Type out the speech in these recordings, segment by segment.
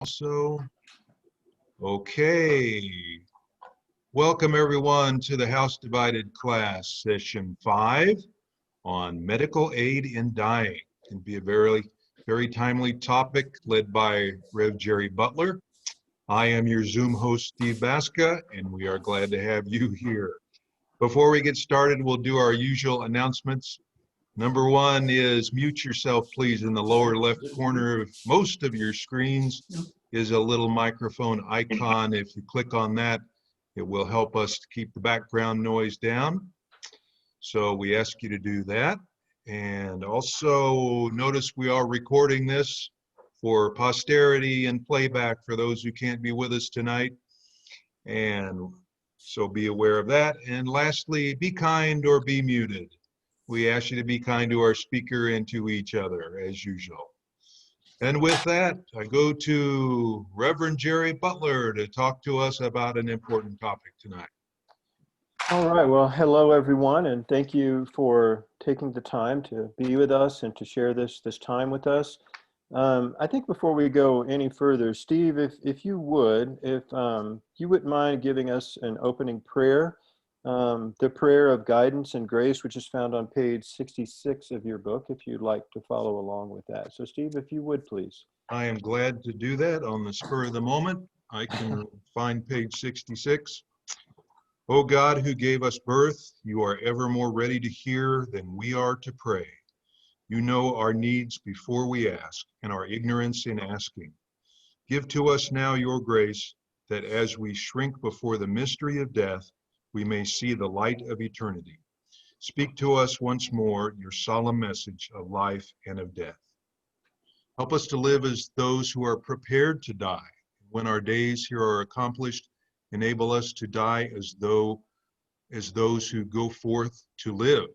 Also, okay. Welcome everyone to the House Divided class, session 5 on medical aid in dying. It can be a very timely topic led by Rev. Jerry Butler. I am your Zoom host, Steve Baska, and we are glad to have you here. Before we get started, we'll do our usual announcements. Number one is mute yourself, please. In the lower left corner of most of your screens is a little microphone icon. If you click on that, it will help us to keep the background noise down. So we ask you to do that. And also notice we are recording this for posterity and playback for those who can't be with us tonight. And so be aware of that. And lastly, be kind or be muted. We ask you to be kind to our speaker and to each other, as usual. And with that, I go to Reverend Jerry Butler to talk to us about an important topic tonight. All right. Well, hello, everyone, and thank you for taking the time to be with us and to share this time with us. I think before we go any further, Steve, if you wouldn't mind giving us an opening prayer, the prayer of guidance and grace, which is found on page 66 of your book, if you'd like to follow along with that. So, Steve, if you would, please. I am glad to do that on the spur of the moment. I can find page 66. O God, who gave us birth, you are ever more ready to hear than we are to pray. You know our needs before we ask and our ignorance in asking. Give to us now your grace, that as we shrink before the mystery of death, we may see the light of eternity. Speak to us once more your solemn message of life and of death. Help us to live as those who are prepared to die. When our days here are accomplished, enable us to die as those who go forth to live,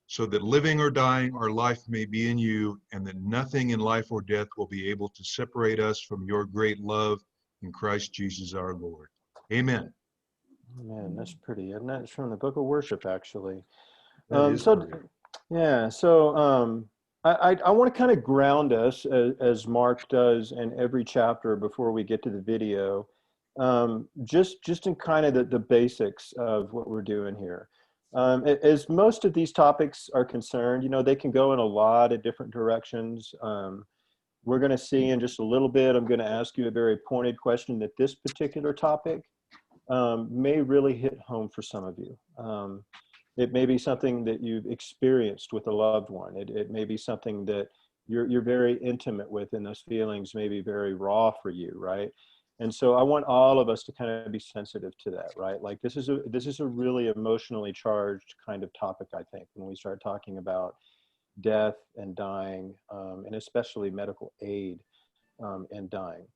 so that living or dying, our life may be in you, and that nothing in life or death will be able to separate us from your great love in Christ Jesus our Lord. Amen. Man, that's pretty, isn't that? It's from the Book of Worship, actually. That is So, great. yeah, so I want to kind of ground us as Mark does in every chapter before we get to the video, just in kind of the basics of what we're doing here. As most of these topics are concerned, you know, they can go in a lot of different directions. We're going to see in just a little bit, I'm going to ask you a very pointed question that this particular topic may really hit home for some of you. It may be something that you've experienced with a loved one. It may be something that you're very intimate with, and those feelings may be very raw for you, right? And so I want all of us to kind of be sensitive to that, right? Like this is a really emotionally charged kind of topic, I think, when we start talking about death and dying, and especially medical aid and dying.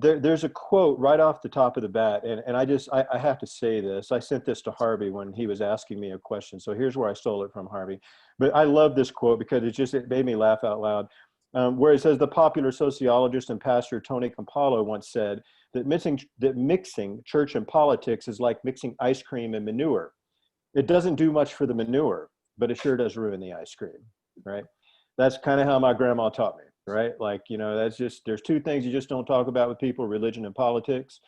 There's a quote right off the top of the bat, and I have to say this. I sent this to Harvey when he was asking me a question, so here's where I stole it from, Harvey. But I love this quote because it made me laugh out loud, where it says, the popular sociologist and pastor Tony Campolo once said that mixing church and politics is like mixing ice cream and manure. It doesn't do much for the manure, but it sure does ruin the ice cream, right? That's kind of how my grandma taught me, right? Like, you know, there's two things you just don't talk about with people: religion and politics.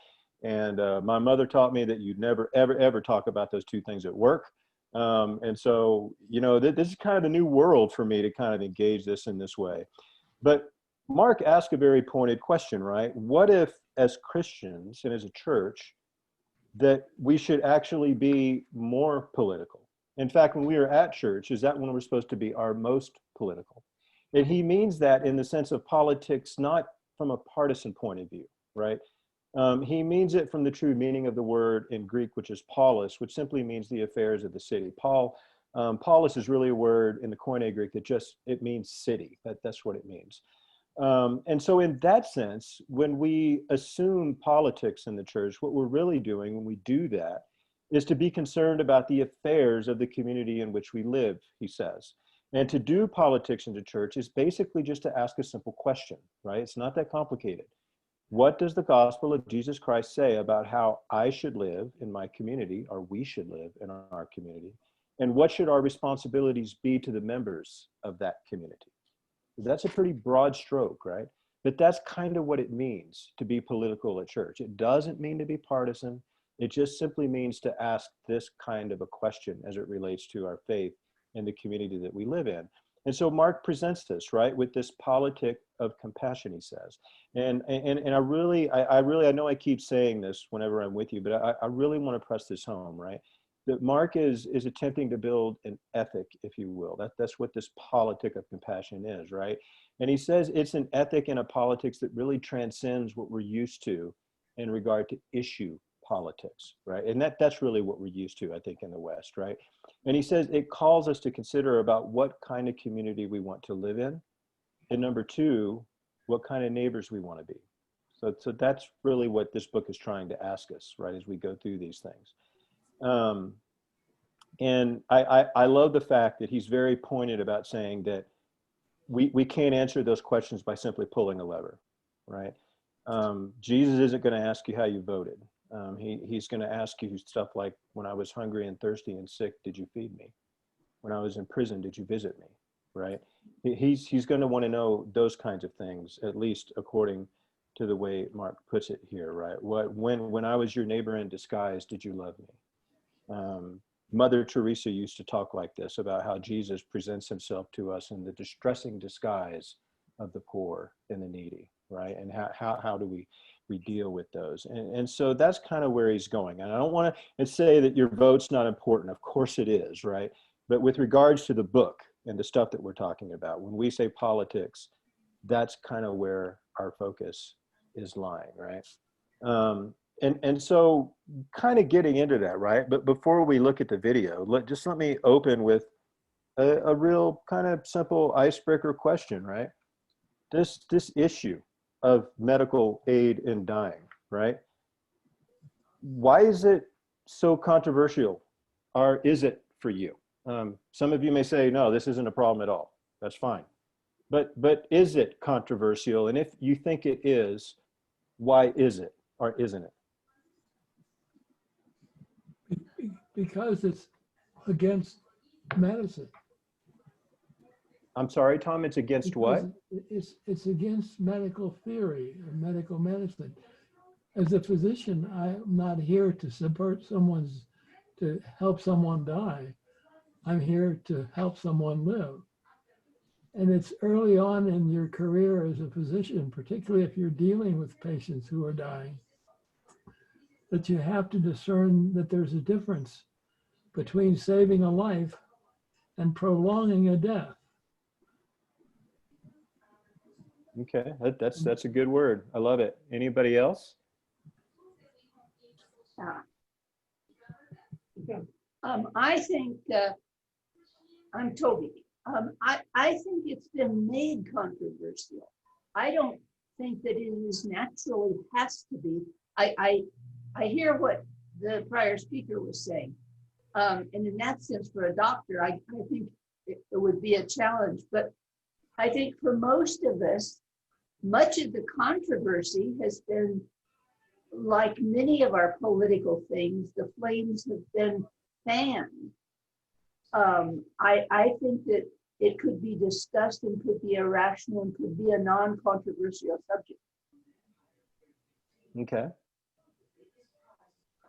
And my mother taught me that you'd never, ever, ever talk about those two things at work. And so, you know, this is kind of a new world for me to kind of engage this in this way. But Mark asked a very pointed question, right? What if, as Christians and as a church, that we should actually be more political? In fact, when we are at church, is that when we're supposed to be our most political? And he means that in the sense of politics, not from a partisan point of view, right? He means it from the true meaning of the word in Greek, which is polis, which simply means the affairs of the city. Polis is really a word in the Koine Greek that it means city. That's what it means. And so in that sense, when we assume politics in the church, what we're really doing when we do that is to be concerned about the affairs of the community in which we live, he says. And to do politics in the church is basically just to ask a simple question, right? It's not that complicated. What does the gospel of Jesus Christ say about how I should live in my community, or we should live in our community? And what should our responsibilities be to the members of that community? That's a pretty broad stroke, right? but that's kind of what it means to be political at church. It doesn't mean to be partisan. It just simply means to ask this kind of a question as it relates to our faith and the community that we live in. And so Mark presents this, right, with this politic of compassion, he says. And I know I keep saying this whenever I'm with you, but I really want to press this home, right? That Mark is attempting to build an ethic, if you will. That's what this politic of compassion is, right? And he says it's an ethic and a politics that really transcends what we're used to in regard to issue politics, right? And that's really what we're used to, I think, in the West, right? And he says it calls us to consider about what kind of community we want to live in. And number two, what kind of neighbors we want to be. So that's really what this book is trying to ask us, right, as we go through these things. And I love the fact that he's very pointed about saying that we can't answer those questions by simply pulling a lever, right? Jesus isn't going to ask you how you voted. He's going to ask you stuff like, when I was hungry and thirsty and sick, did you feed me? When I was in prison, did you visit me? Right? He's going to want to know those kinds of things, at least according to the way Mark puts it here, right? When I was your neighbor in disguise, did you love me? Mother Teresa used to talk like this about how Jesus presents himself to us in the distressing disguise of the poor and the needy, right? And how do we deal with those? And so that's kind of where he's going. And I don't want to say that your vote's not important. Of course it is, right? But with regards to the book and the stuff that we're talking about, when we say politics, that's kind of where our focus is lying, right? And so kind of getting into that, right? But before we look at the video, let me open with a real kind of simple icebreaker question, right? This issue of medical aid in dying, right? Why is it so controversial, or is it for you? Some of you may say, no, this isn't a problem at all. That's fine. But is it controversial? And if you think it is, why is it or isn't it? Because it's against medicine. I'm sorry, Tom, it's against Because what? it's against medical theory or medical medicine. As a physician, I'm not here to to help someone die. I'm here to help someone live. And it's early on in your career as a physician, particularly if you're dealing with patients who are dying, that you have to discern that there's a difference between saving a life and prolonging a death. Okay, that's a good word. I love it. Anybody else? I think, I'm Toby. I think it's been made controversial. I don't think that it is naturally has to be. I hear what the prior speaker was saying. And in that sense, for a doctor, I think it would be a challenge. But I think for most of us, much of the controversy has been, like many of our political things, the flames have been fanned. I think that it could be discussed and could be irrational and could be a non-controversial subject. Okay.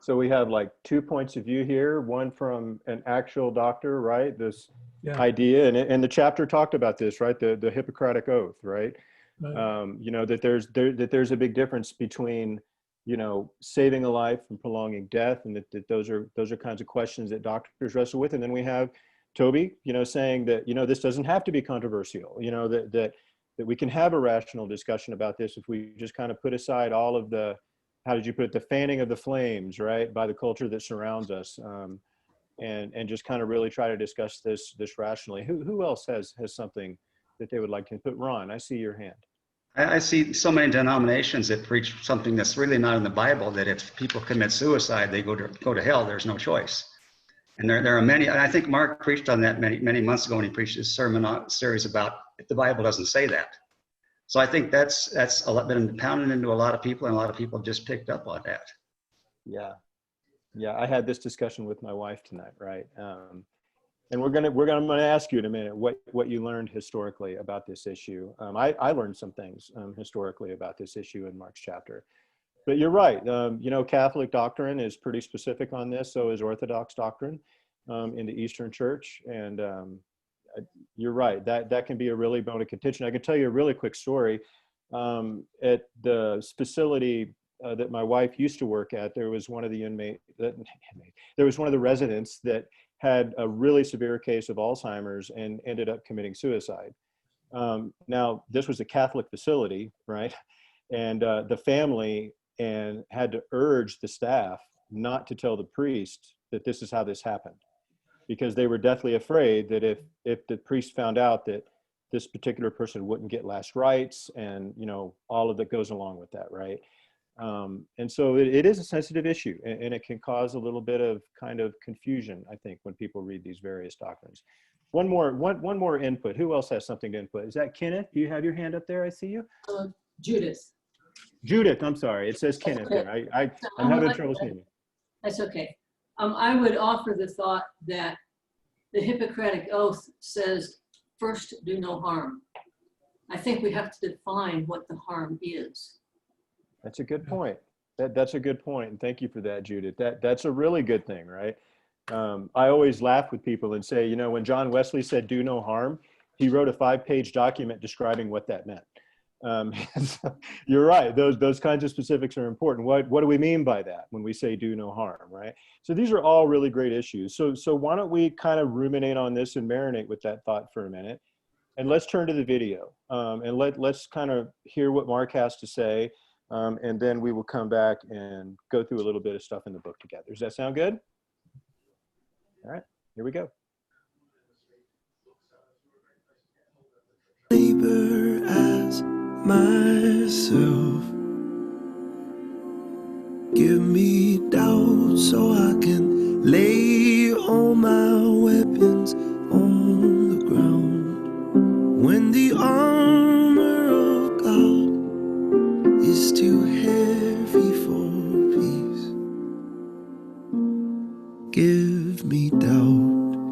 So we have like 2 points of view here, one from an actual doctor, right? This idea, and the chapter talked about this, right? The Hippocratic Oath, right? You know, that there's a big difference between, you know, saving a life and prolonging death, and that those are kinds of questions that doctors wrestle with. And then we have Toby, you know, saying that, you know, this doesn't have to be controversial, you know, that we can have a rational discussion about this if we just kind of put aside all of the, how did you put it, the fanning of the flames, right, by the culture that surrounds us, and just kind of really try to discuss this rationally. Who else has something that they would like to put? Ron, I see your hand. I see so many denominations that preach something that's really not in the Bible, that if people commit suicide, they go to hell. There's no choice. And there are many, and I think Mark preached on that many months ago when he preached his sermon series about if the Bible doesn't say that. So I think that's been pounded into a lot of people, and a lot of people just picked up on that. Yeah. I had this discussion with my wife tonight, right? And I'm gonna ask you in a minute what you learned historically about this issue. I learned some things historically about this issue in Mark's chapter. But you're right. You know, Catholic doctrine is pretty specific on this. So is Orthodox doctrine in the Eastern Church. And you're right. That can be a really bone of contention. I can tell you a really quick story. At the facility that my wife used to work at, there was one of the residents that had a really severe case of Alzheimer's and ended up committing suicide. Now, this was a Catholic facility, right? And the family had to urge the staff not to tell the priest that this is how this happened, because they were deathly afraid that if the priest found out that this particular person wouldn't get last rites and, you know, all of that goes along with that, right? And so it is a sensitive issue, and it can cause a little bit of kind of confusion, I think, when people read these various doctrines. One more input. Who else has something to input? Is that Kenneth? Do you have your hand up there? I see you. Judith. Judith, I'm sorry. It says Kenneth there. I'm having trouble seeing you. That's okay. I would offer the thought that the Hippocratic Oath says, first, do no harm. I think we have to define what the harm is. That's a good point. That's a good point. And thank you for that, Judith. That's a really good thing, right? I always laugh with people and say, you know, when John Wesley said do no harm, he wrote a 5-page document describing what that meant. So you're right. Those kinds of specifics are important. What do we mean by that when we say do no harm, right? So these are all really great issues. So why don't we kind of ruminate on this and marinate with that thought for a minute, and let's turn to the video and let's kind of hear what Mark has to say, and then we will come back and go through a little bit of stuff in the book together. Does that sound good? All right, here we go. Labor as myself, give me doubt so I can lay all my weapons on the ground. When the armor of God is too heavy for peace, give me doubt,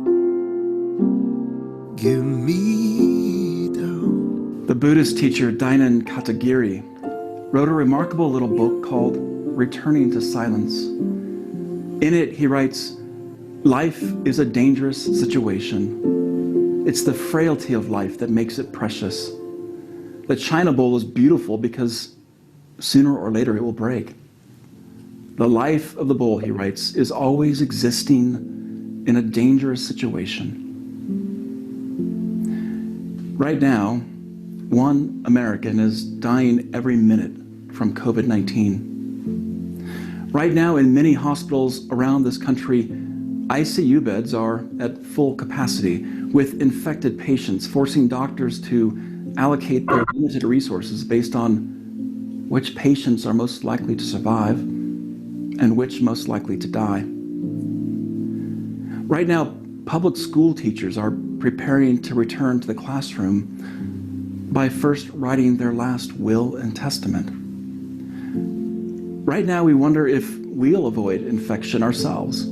give me doubt. The Buddhist teacher Dainan Katagiri wrote a remarkable little book called Returning to Silence. In it, he writes, "Life is a dangerous situation. It's the frailty of life that makes it precious. The china bowl is beautiful because sooner or later it will break. The life of the bowl," he writes, "is always existing in a dangerous situation." Right now, 1 American is dying every minute from COVID-19. Right now, in many hospitals around this country, ICU beds are at full capacity with infected patients, forcing doctors to allocate their limited resources based on which patients are most likely to survive and which most likely to die. Right now, public school teachers are preparing to return to the classroom by first writing their last will and testament. Right now, we wonder if we'll avoid infection ourselves,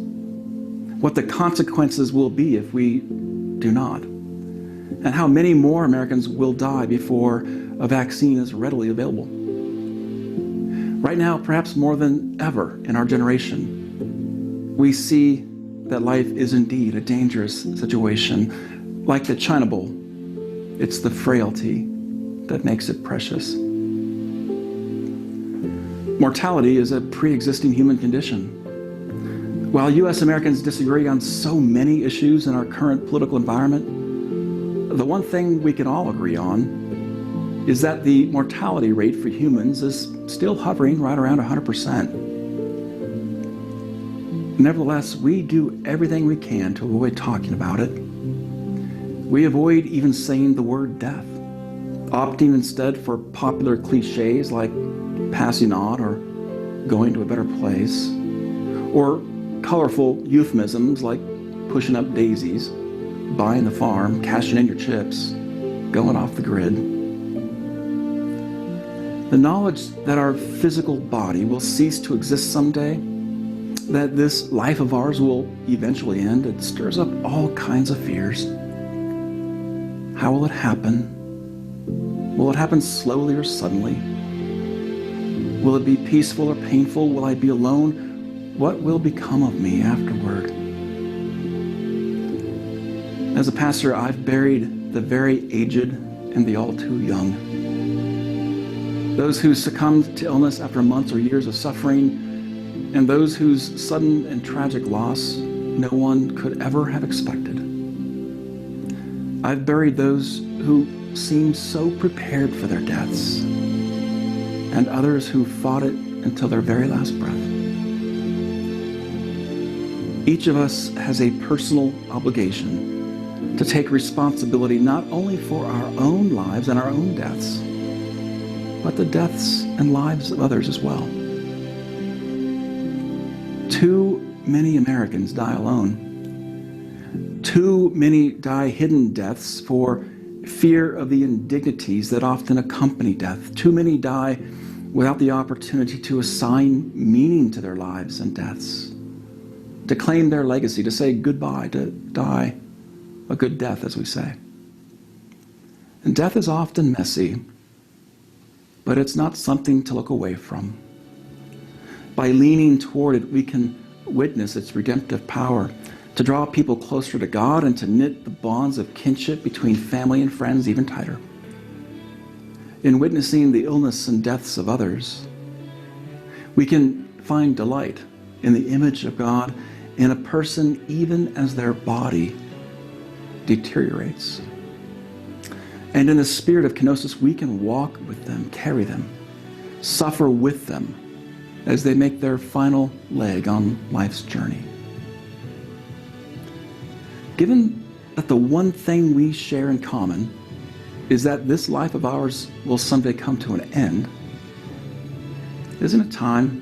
what the consequences will be if we do not, and how many more Americans will die before a vaccine is readily available. Right now, perhaps more than ever in our generation, we see that life is indeed a dangerous situation. Like the china bowl, it's the frailty that makes it precious. Mortality is a pre-existing human condition. While U.S. Americans disagree on so many issues in our current political environment, the one thing we can all agree on is that the mortality rate for humans is still hovering right around 100%. Nevertheless, we do everything we can to avoid talking about it. We avoid even saying the word death, opting instead for popular cliches like passing on or going to a better place, or colorful euphemisms like pushing up daisies, buying the farm, cashing in your chips, going off the grid. The knowledge that our physical body will cease to exist someday that this life of ours will eventually end, it stirs up all kinds of fears. How will it happen? Will it happen slowly or suddenly? Will it be peaceful or painful? Will I be alone? What will become of me afterward? As a pastor, I've buried the very aged and the all too young. Those who succumbed to illness after months or years of suffering, and those whose sudden and tragic loss no one could ever have expected. I've buried those who seemed so prepared for their deaths, and others who fought it until their very last breath. Each of us has a personal obligation to take responsibility not only for our own lives and our own deaths, but the deaths and lives of others as well. Too many Americans die alone. Too many die hidden deaths for fear of the indignities that often accompany death. Too many die without the opportunity to assign meaning to their lives and deaths, to claim their legacy, to say goodbye, to die a good death, as we say. And death is often messy, but it's not something to look away from. By leaning toward it, we can witness its redemptive power to draw people closer to God and to knit the bonds of kinship between family and friends even tighter. In witnessing the illness and deaths of others, we can find delight in the image of God in a person even as their body deteriorates. And in the spirit of kenosis, we can walk with them, carry them, suffer with them as they make their final leg on life's journey. Given that the one thing we share in common is that this life of ours will someday come to an end, isn't it time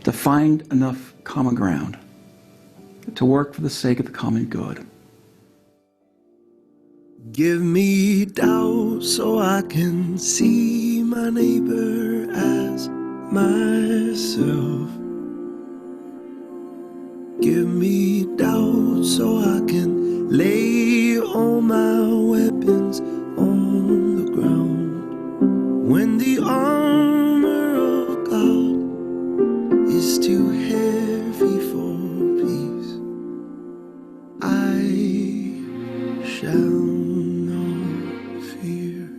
to find enough common ground to work for the sake of the common good? Give me doubt so I can see my neighbor as myself. Give me doubt so I can lay all my weapons on the ground. When the armor of God is too heavy for peace, I shall not fear.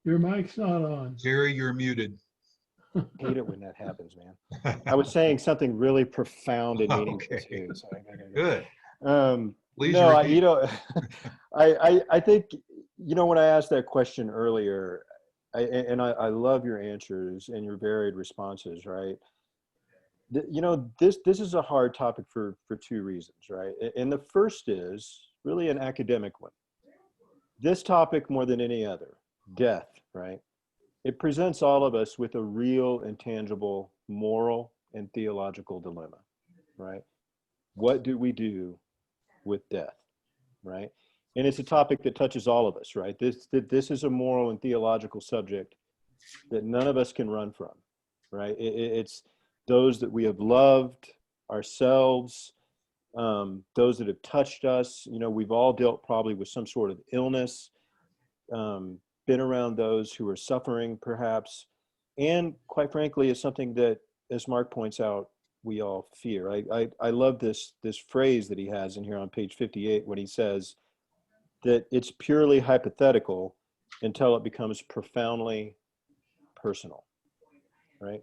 Your mic's not on. Jerry, you're muted. Hate it when that happens, man. I was saying something really profound and meaningful Okay. too. So Good. Please no, repeat. I think, when I asked that question earlier, I love your answers and your varied responses, right? This is a hard topic for two reasons, right? And the first is really an academic one. This topic, more than any other, death, right? It presents all of us with a real and tangible moral and theological dilemma, right? What do we do with death, right? And it's a topic that touches all of us, right? This is a moral and theological subject that none of us can run from, right? It's those that we have loved, ourselves, those that have touched us. We've all dealt probably with some sort of illness, been around those who are suffering perhaps, and quite frankly is something that, as Mark points out, we all fear. I love this phrase that he has in here on page 58 when he says that it's purely hypothetical until it becomes profoundly personal, right?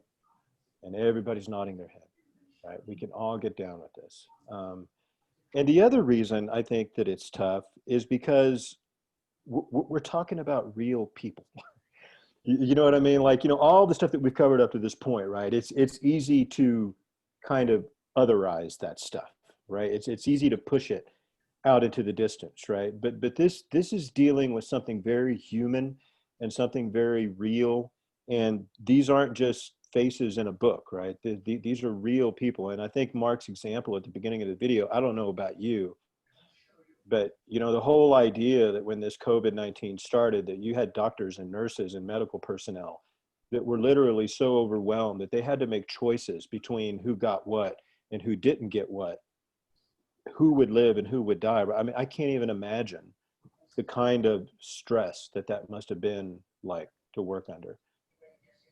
And everybody's nodding their head, right? We can all get down with this. And the other reason I think that it's tough is because we're talking about real people. You know what I mean? Like, all the stuff that we've covered up to this point, right? It's easy to kind of otherize that stuff, right? It's easy to push it out into the distance, right? But this is dealing with something very human and something very real. And these aren't just faces in a book, right? These are real people. And I think Mark's example at the beginning of the video, I don't know about you, but you know, the whole idea that when this COVID-19 started, that you had doctors and nurses and medical personnel that were literally so overwhelmed that they had to make choices between who got what and who didn't get what, who would live and who would die. I mean, I can't even imagine the kind of stress that that must have been like to work under.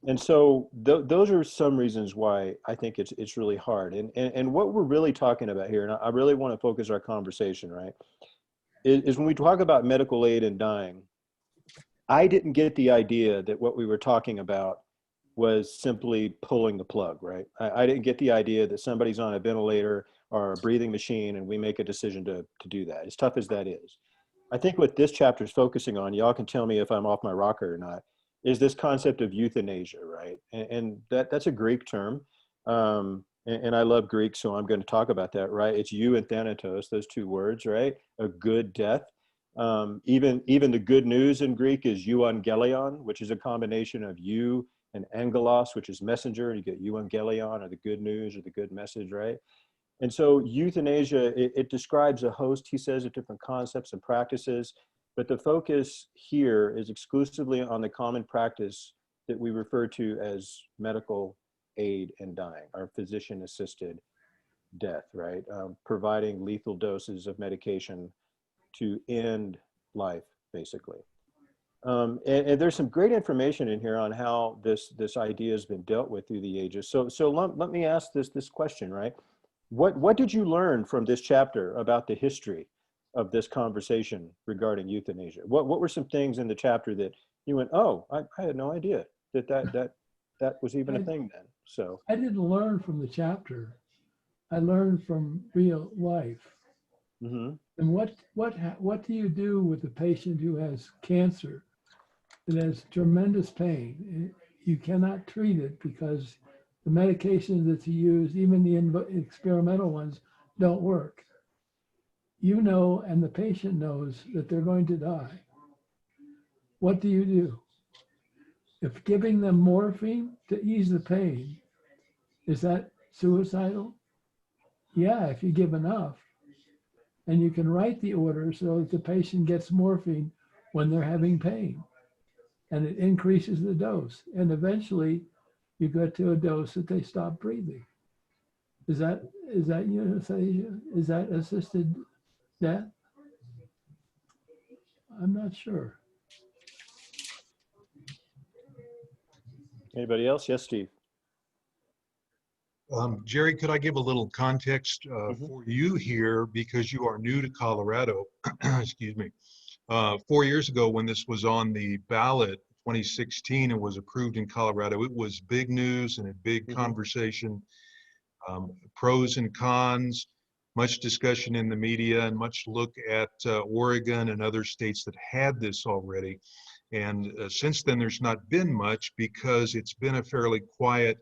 And so those are some reasons why I think it's really hard. And what we're really talking about here, and I really want to focus our conversation, right, is when we talk about medical aid and dying, I didn't get the idea that what we were talking about was simply pulling the plug, right? I didn't get the idea that somebody's on a ventilator or a breathing machine and we make a decision to do that, as tough as that is. I think what this chapter is focusing on, y'all can tell me if I'm off my rocker or not, is this concept of euthanasia, right? And that's a Greek term. And I love Greek, so I'm going to talk about that, right? It's eu and thanatos, those two words, right? A good death. Even the good news in Greek is euangelion, which is a combination of eu and angelos, which is messenger, and you get euangelion, or the good news, or the good message, right? And so euthanasia, it describes a host, he says, of different concepts and practices, but the focus here is exclusively on the common practice that we refer to as medical aid in dying, or physician-assisted death, right? Providing lethal doses of medication to end life, basically. And there's some great information in here on how this idea has been dealt with through the ages. So let me ask this question, right? What did you learn from this chapter about the history of this conversation regarding euthanasia? What were some things in the chapter that you went, oh, I had no idea that was even a thing then? So I didn't learn from the chapter. I learned from real life. mm-hmm. And what do you do with a patient who has cancer that has tremendous pain? You cannot treat it because the medications that you use, even the experimental ones, don't work. You know, and the patient knows that they're going to die. What do you do? If giving them morphine to ease the pain, is that suicidal? Yeah, if you give enough. And you can write the order so that the patient gets morphine when they're having pain. And it increases the dose. And eventually you get to a dose that they stop breathing. Is that euthanasia? Is that assisted death? I'm not sure. Anybody else? Yes, Steve. Jerry, could I give a little context for you here, because you are new to Colorado? Excuse me. 4 years ago, when this was on the ballot, 2016, and was approved in Colorado, it was big news and a big conversation. Pros and cons, much discussion in the media, and much look at Oregon and other states that had this already. And since then, there's not been much because it's been a fairly quiet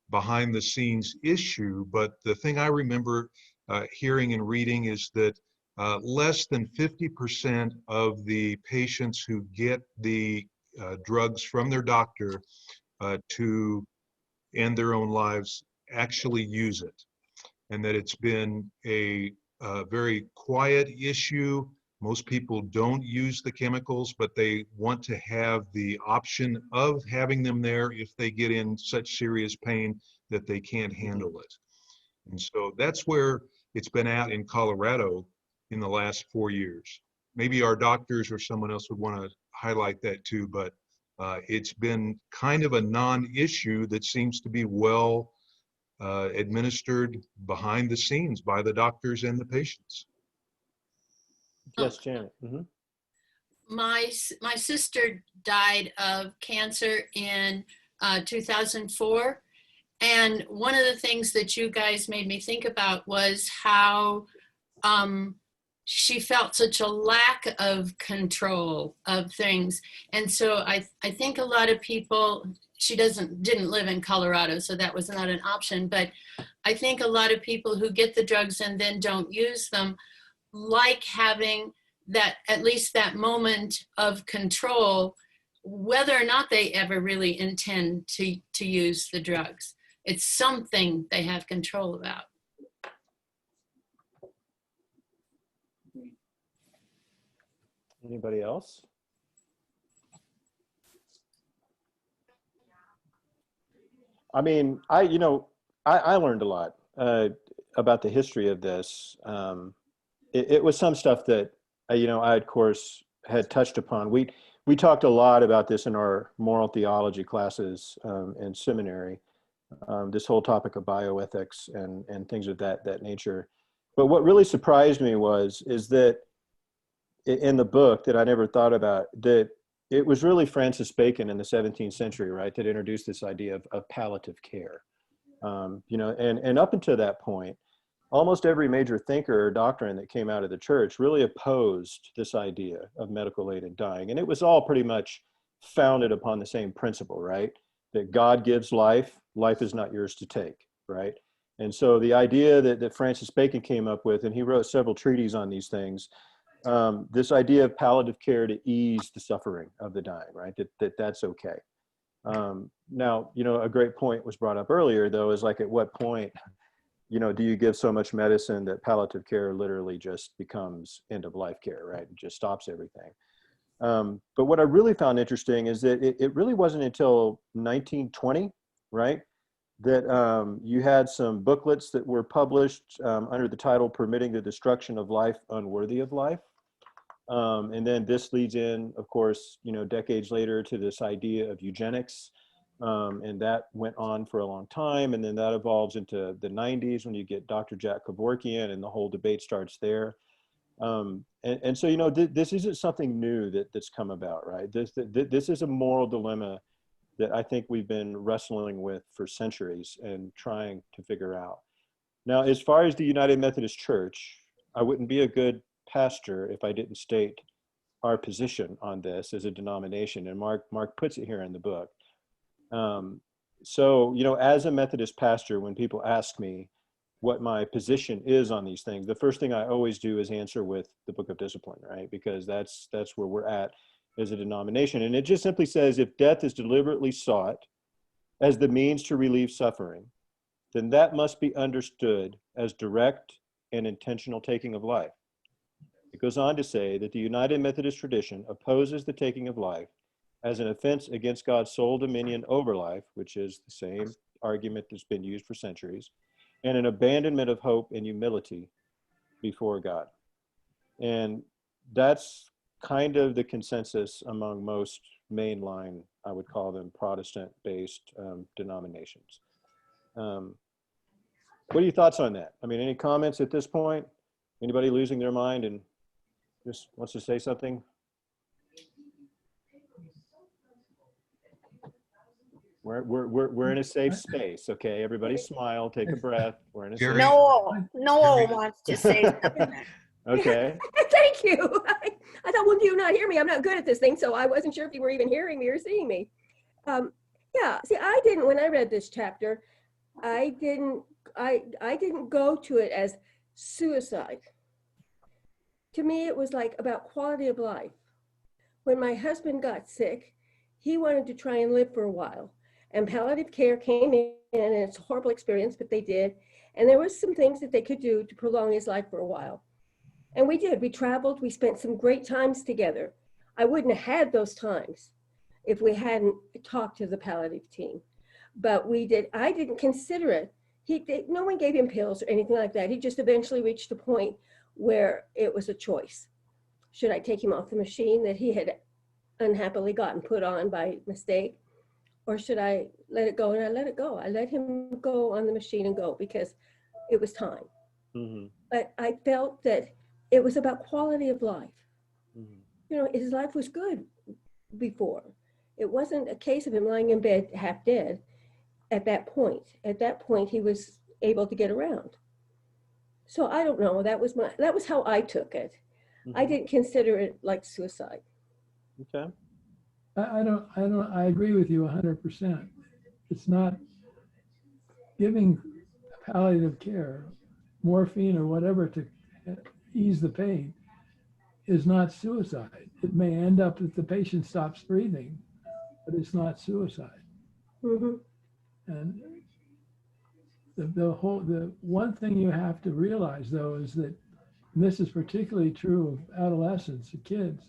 behind the scenes issue. But the thing I remember hearing and reading is that less than 50% of the patients who get the drugs from their doctor to end their own lives actually use it. And that it's been a very quiet issue. Most people don't use the chemicals, but they want to have the option of having them there if they get in such serious pain that they can't handle it. And so that's where it's been at in Colorado in the last 4 years. Maybe our doctors or someone else would want to highlight that too, but it's been kind of a non-issue that seems to be well administered behind the scenes by the doctors and the patients. Yes, Janet. Mm-hmm. My sister died of cancer in 2004. And one of the things that you guys made me think about was how she felt such a lack of control of things. And so I think a lot of people, she didn't live in Colorado, so that was not an option. But I think a lot of people who get the drugs and then don't use them like having that, at least that moment of control whether or not they ever really intend to use the drugs. It's something they have control about. Anybody else? I mean, I learned a lot about the history of this. It was some stuff that, I, of course, had touched upon. We talked a lot about this in our moral theology classes in seminary, this whole topic of bioethics and things of that nature. But what really surprised me is that in the book that I never thought about, that it was really Francis Bacon in the 17th century, right, that introduced this idea of palliative care. And up until that point, almost every major thinker or doctrine that came out of the church really opposed this idea of medical aid in dying. And it was all pretty much founded upon the same principle, right? That God gives life, life is not yours to take, right? And so the idea that Francis Bacon came up with, and he wrote several treatises on these things, this idea of palliative care to ease the suffering of the dying, right? That's okay. Now, a great point was brought up earlier, though, is like, at what point, do you give so much medicine that palliative care literally just becomes end of life care, right? It just stops everything. But what I really found interesting is that it really wasn't until 1920, right, that you had some booklets that were published under the title Permitting the Destruction of Life Unworthy of Life. And then this leads in, of course, decades later to this idea of eugenics. And that went on for a long time. And then that evolves into the 90s when you get Dr. Jack Kevorkian, and the whole debate starts there. And so, this isn't something new that's come about, right? This is a moral dilemma that I think we've been wrestling with for centuries and trying to figure out. Now, as far as the United Methodist Church, I wouldn't be a good pastor if I didn't state our position on this as a denomination. And Mark puts it here in the book. So, as a Methodist pastor, when people ask me what my position is on these things, the first thing I always do is answer with the Book of Discipline, right? Because that's where we're at as a denomination. And it just simply says, if death is deliberately sought as the means to relieve suffering, then that must be understood as direct and intentional taking of life. It goes on to say that the United Methodist tradition opposes the taking of life as an offense against God's sole dominion over life, which is the same argument that's been used for centuries, and an abandonment of hope and humility before God. And that's kind of the consensus among most mainline, I would call them Protestant-based denominations. What are your thoughts on that? I mean, any comments at this point? Anybody losing their mind and just wants to say something? We're in a safe space, okay? Everybody smile, take a breath. We're in a safe. No one wants to say something. Okay. Thank you. I thought, well, do you not hear me? I'm not good at this thing, so I wasn't sure if you were even hearing me or seeing me. Yeah. See, I didn't. When I read this chapter, I didn't go to it as suicide. To me, it was like about quality of life. When my husband got sick, he wanted to try and live for a while. And palliative care came in, and it's a horrible experience, but they did. And there was some things that they could do to prolong his life for a while. And we did. We traveled. We spent some great times together. I wouldn't have had those times if we hadn't talked to the palliative team. But we did. I didn't consider it. No one gave him pills or anything like that. He just eventually reached a point where it was a choice. Should I take him off the machine that he had unhappily gotten put on by mistake? Or should I let it go? And I let it go. I let him go on the machine and go because it was time. Mm-hmm. But I felt that it was about quality of life. Mm-hmm. His life was good before. It wasn't a case of him lying in bed half dead at that point. At that point, he was able to get around. So I don't know. That was how I took it. Mm-hmm. I didn't consider it like suicide. Okay. I agree with you 100%. It's not giving palliative care, morphine or whatever to ease the pain is not suicide. It may end up that the patient stops breathing. but it's not suicide. Mm-hmm. And the one thing you have to realize though is that, and this is particularly true of adolescents, the kids,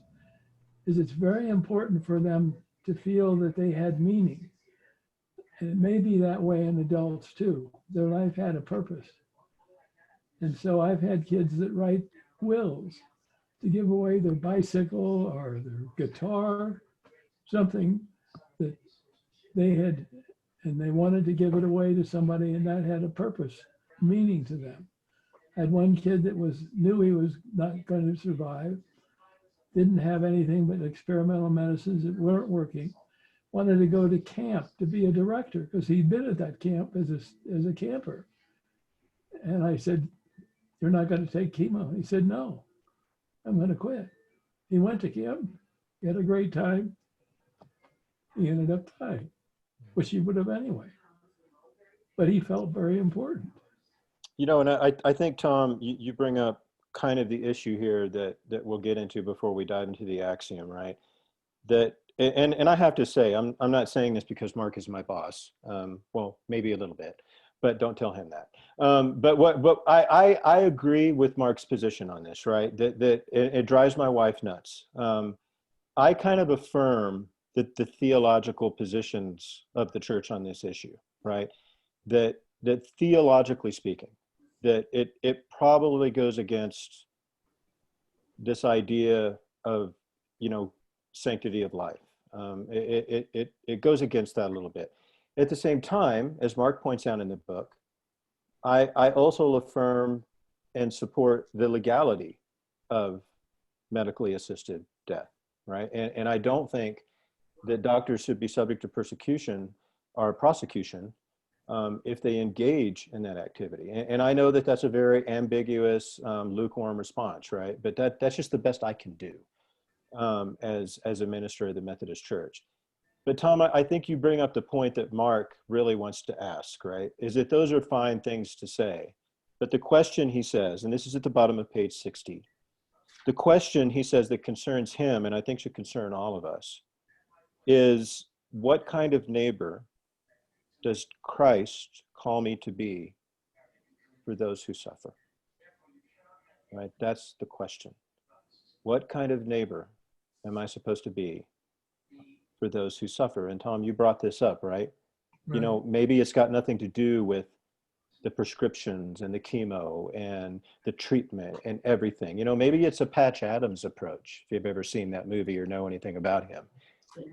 is it's very important for them to feel that they had meaning. And it may be that way in adults too. Their life had a purpose. And so I've had kids that write wills to give away their bicycle or their guitar, something that they had, and they wanted to give it away to somebody, and that had a purpose, meaning to them. I had one kid that knew he was not going to survive, didn't have anything but experimental medicines that weren't working, wanted to go to camp to be a director because he'd been at that camp as a camper. And I said, "You're not going to take chemo?" He said, "No, I'm going to quit." He went to camp, he had a great time. He ended up dying, which he would have anyway. But he felt very important. You know, and I think, Tom, you bring up kind of the issue here that we'll get into before we dive into the axiom, right? That, and I have to say, I'm not saying this because Mark is my boss. Well, maybe a little bit, but don't tell him that. But I agree with Mark's position on this, right? That it drives my wife nuts. I kind of affirm that the theological positions of the church on this issue, right? That theologically speaking, that it probably goes against this idea of, you know, sanctity of life. It goes against that a little bit. At the same time, as Mark points out in the book, I also affirm and support the legality of medically assisted death, right? And I don't think that doctors should be subject to persecution or prosecution if they engage in that activity. And I know that that's a very ambiguous, lukewarm response, right? But that's just the best I can do as a minister of the Methodist Church. But Tom, I think you bring up the point that Mark really wants to ask, right? Is that those are fine things to say. But the question he says, and this is at the bottom of page 60, the question he says that concerns him, and I think should concern all of us, is what kind of neighbor does Christ call me to be for those who suffer? Right? That's the question. What kind of neighbor am I supposed to be for those who suffer? And Tom, you brought this up, right? You know, maybe it's got nothing to do with the prescriptions and the chemo and the treatment and everything. You know, maybe it's a Patch Adams approach, if you've ever seen that movie or know anything about him.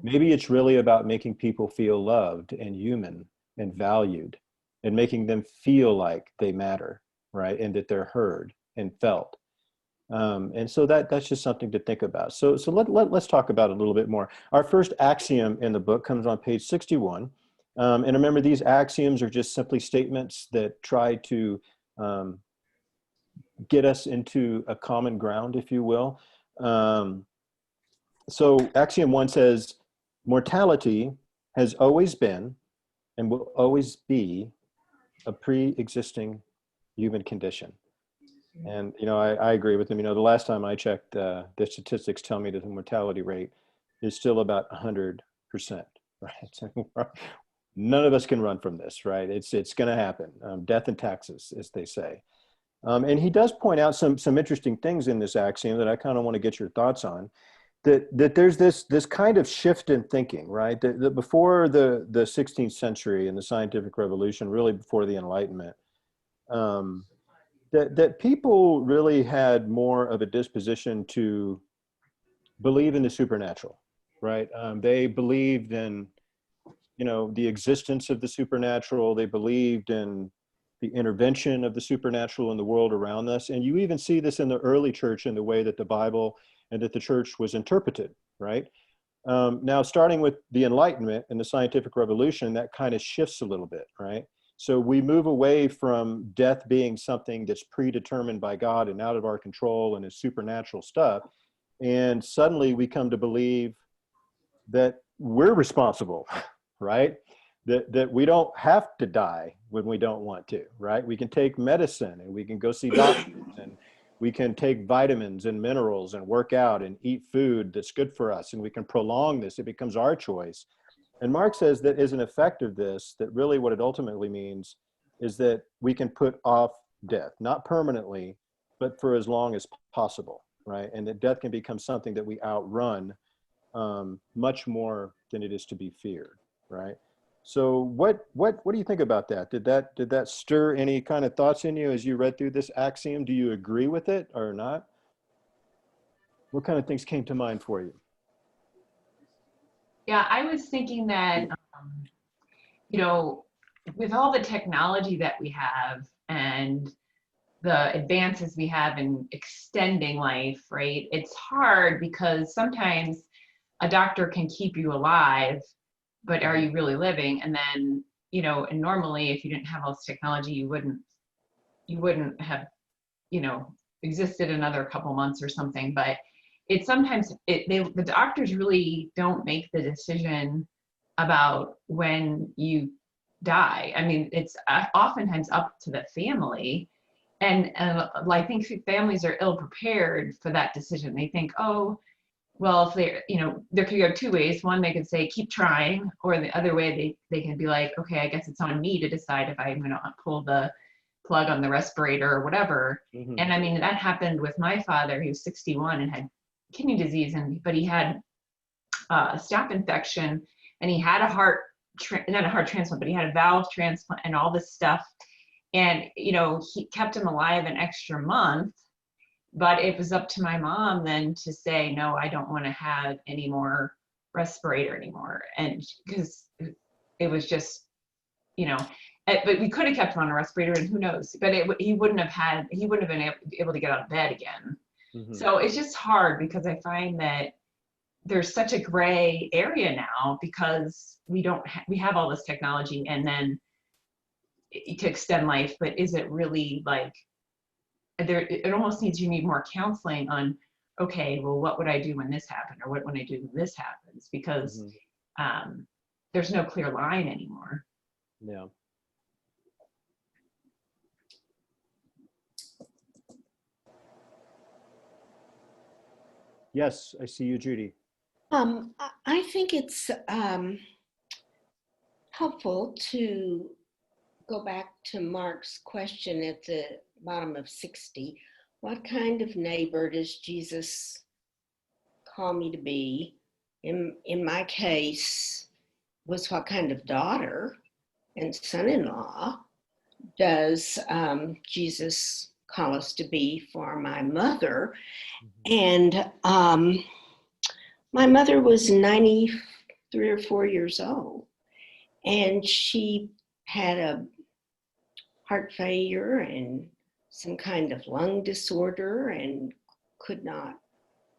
Maybe it's really about making people feel loved and human and valued and making them feel like they matter, right? And that they're heard and felt. And so that's just something to think about. So let's talk about it a little bit more. Our first axiom in the book comes on page 61. And remember, these axioms are just simply statements that try to get us into a common ground, if you will. So axiom 1 says, mortality has always been and will always be a pre-existing human condition. And, you know, I agree with them. You know, the last time I checked, the statistics tell me that the mortality rate is still about 100%, right? None of us can run from this, right? It's going to happen. Death and taxes, as they say. And he does point out some interesting things in this axiom that I kind of want to get your thoughts on. That there's this kind of shift in thinking, right? That before the 16th century and the scientific revolution, really before the Enlightenment, that people really had more of a disposition to believe in the supernatural, right? They believed in, you know, the existence of the supernatural. They believed in the intervention of the supernatural in the world around us. And you even see this in the early church in the way that the Bible and that the church was interpreted, right? Now, starting with the Enlightenment and the scientific revolution, that kind of shifts a little bit, right? So we move away from death being something that's predetermined by God and out of our control and is supernatural stuff. And suddenly we come to believe that we're responsible, right? That we don't have to die when we don't want to, right? We can take medicine and we can go see doctors and we can take vitamins and minerals and work out and eat food that's good for us, and we can prolong this. It becomes our choice. And Mark says that as an effect of this, that really what it ultimately means is that we can put off death, not permanently, but for as long as possible, right? And that death can become something that we outrun much more than it is to be feared, right? So what do you think about that? Did that stir any kind of thoughts in you as you read through this axiom? Do you agree with it or not? What kind of things came to mind for you? Yeah, I was thinking that, you know, with all the technology that we have and the advances we have in extending life, right? It's hard because sometimes a doctor can keep you alive, but are you really living? And then, you know, and normally if you didn't have all this technology, you wouldn't have, you know, existed another couple months or something. But it's sometimes the doctors really don't make the decision about when you die. I mean, it's oftentimes up to the family. And I think families are ill prepared for that decision. They think, oh, well, if they're, you know, there could go two ways. One, they could say, keep trying, or the other way, they can be like, okay, I guess it's on me to decide if I'm going to pull the plug on the respirator or whatever. Mm-hmm. And I mean, that happened with my father. He was 61 and had kidney disease, but he had a staph infection, and he had not a heart transplant, but he had a valve transplant and all this stuff. And, you know, he kept him alive an extra month. But it was up to my mom then to say, no, I don't want to have any more respirator anymore. And because it was just, you know, but we could have kept him on a respirator, and who knows, but he wouldn't have been able to get out of bed again. Mm-hmm. So it's just hard because I find that there's such a gray area now because we have all this technology and then to extend life, but is it really like, it almost you need more counseling on, okay, well, what would I do when this happened, or what would I do when this happens? Because there's no clear line anymore. Yeah. Yes, I see you, Judy. I think it's helpful to go back to Mark's question at the bottom of 60. What kind of neighbor does Jesus call me to be? In my case, was what kind of daughter and son-in-law does Jesus call us to be for my mother? And my mother was 93 or 4 years old, and she had a heart failure and some kind of lung disorder and could not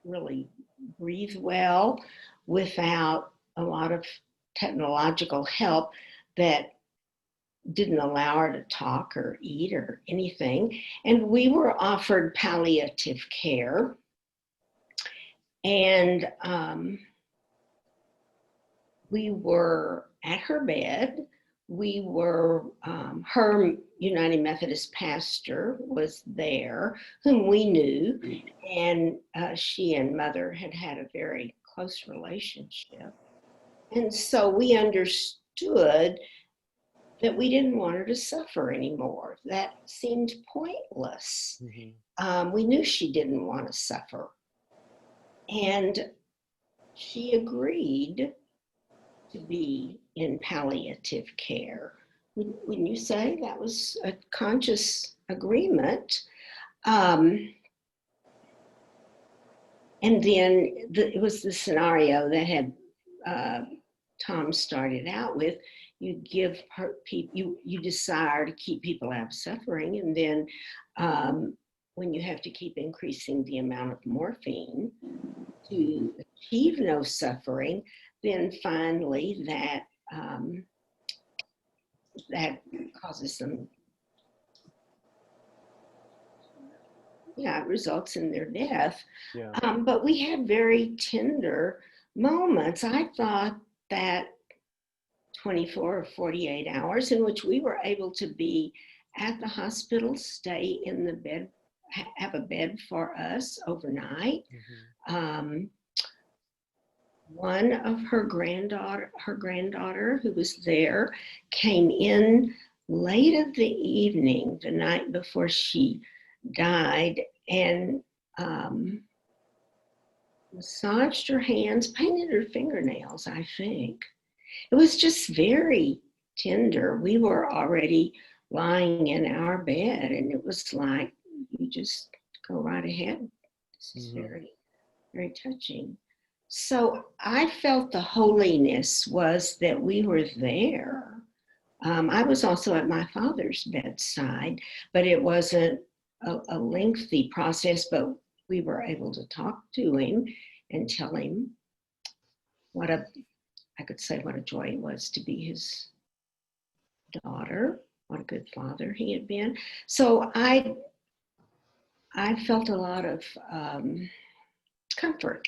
really breathe well without a lot of technological help that didn't allow her to talk or eat or anything. And we were offered palliative care. And we were at her bed. We were, her United Methodist pastor was there, whom we knew, and she and Mother had had a very close relationship. And so we understood that we didn't want her to suffer anymore. That seemed pointless. Mm-hmm. We knew she didn't want to suffer. And she agreed to be in palliative care. Wouldn't you say that was a conscious agreement? And then it was the scenario that had Tom started out with. You give you desire to keep people out of suffering, and then when you have to keep increasing the amount of morphine to achieve no suffering, then finally that that causes them, it results in their death. Yeah. But we had very tender moments. I thought that 24 or 48 hours in which we were able to be at the hospital, stay in the bed, have a bed for us overnight. Mm-hmm. one of her granddaughter who was there came in late of the evening, the night before she died, and massaged her hands, painted her fingernails, I think. It was just very tender. We were already lying in our bed, and it was like, you just go right ahead. This is very, very touching. So I felt the holiness was that we were there. I was also at my father's bedside, but it wasn't a lengthy process, but we were able to talk to him and tell him what a joy it was to be his daughter, what a good father he had been. So I felt a lot of comfort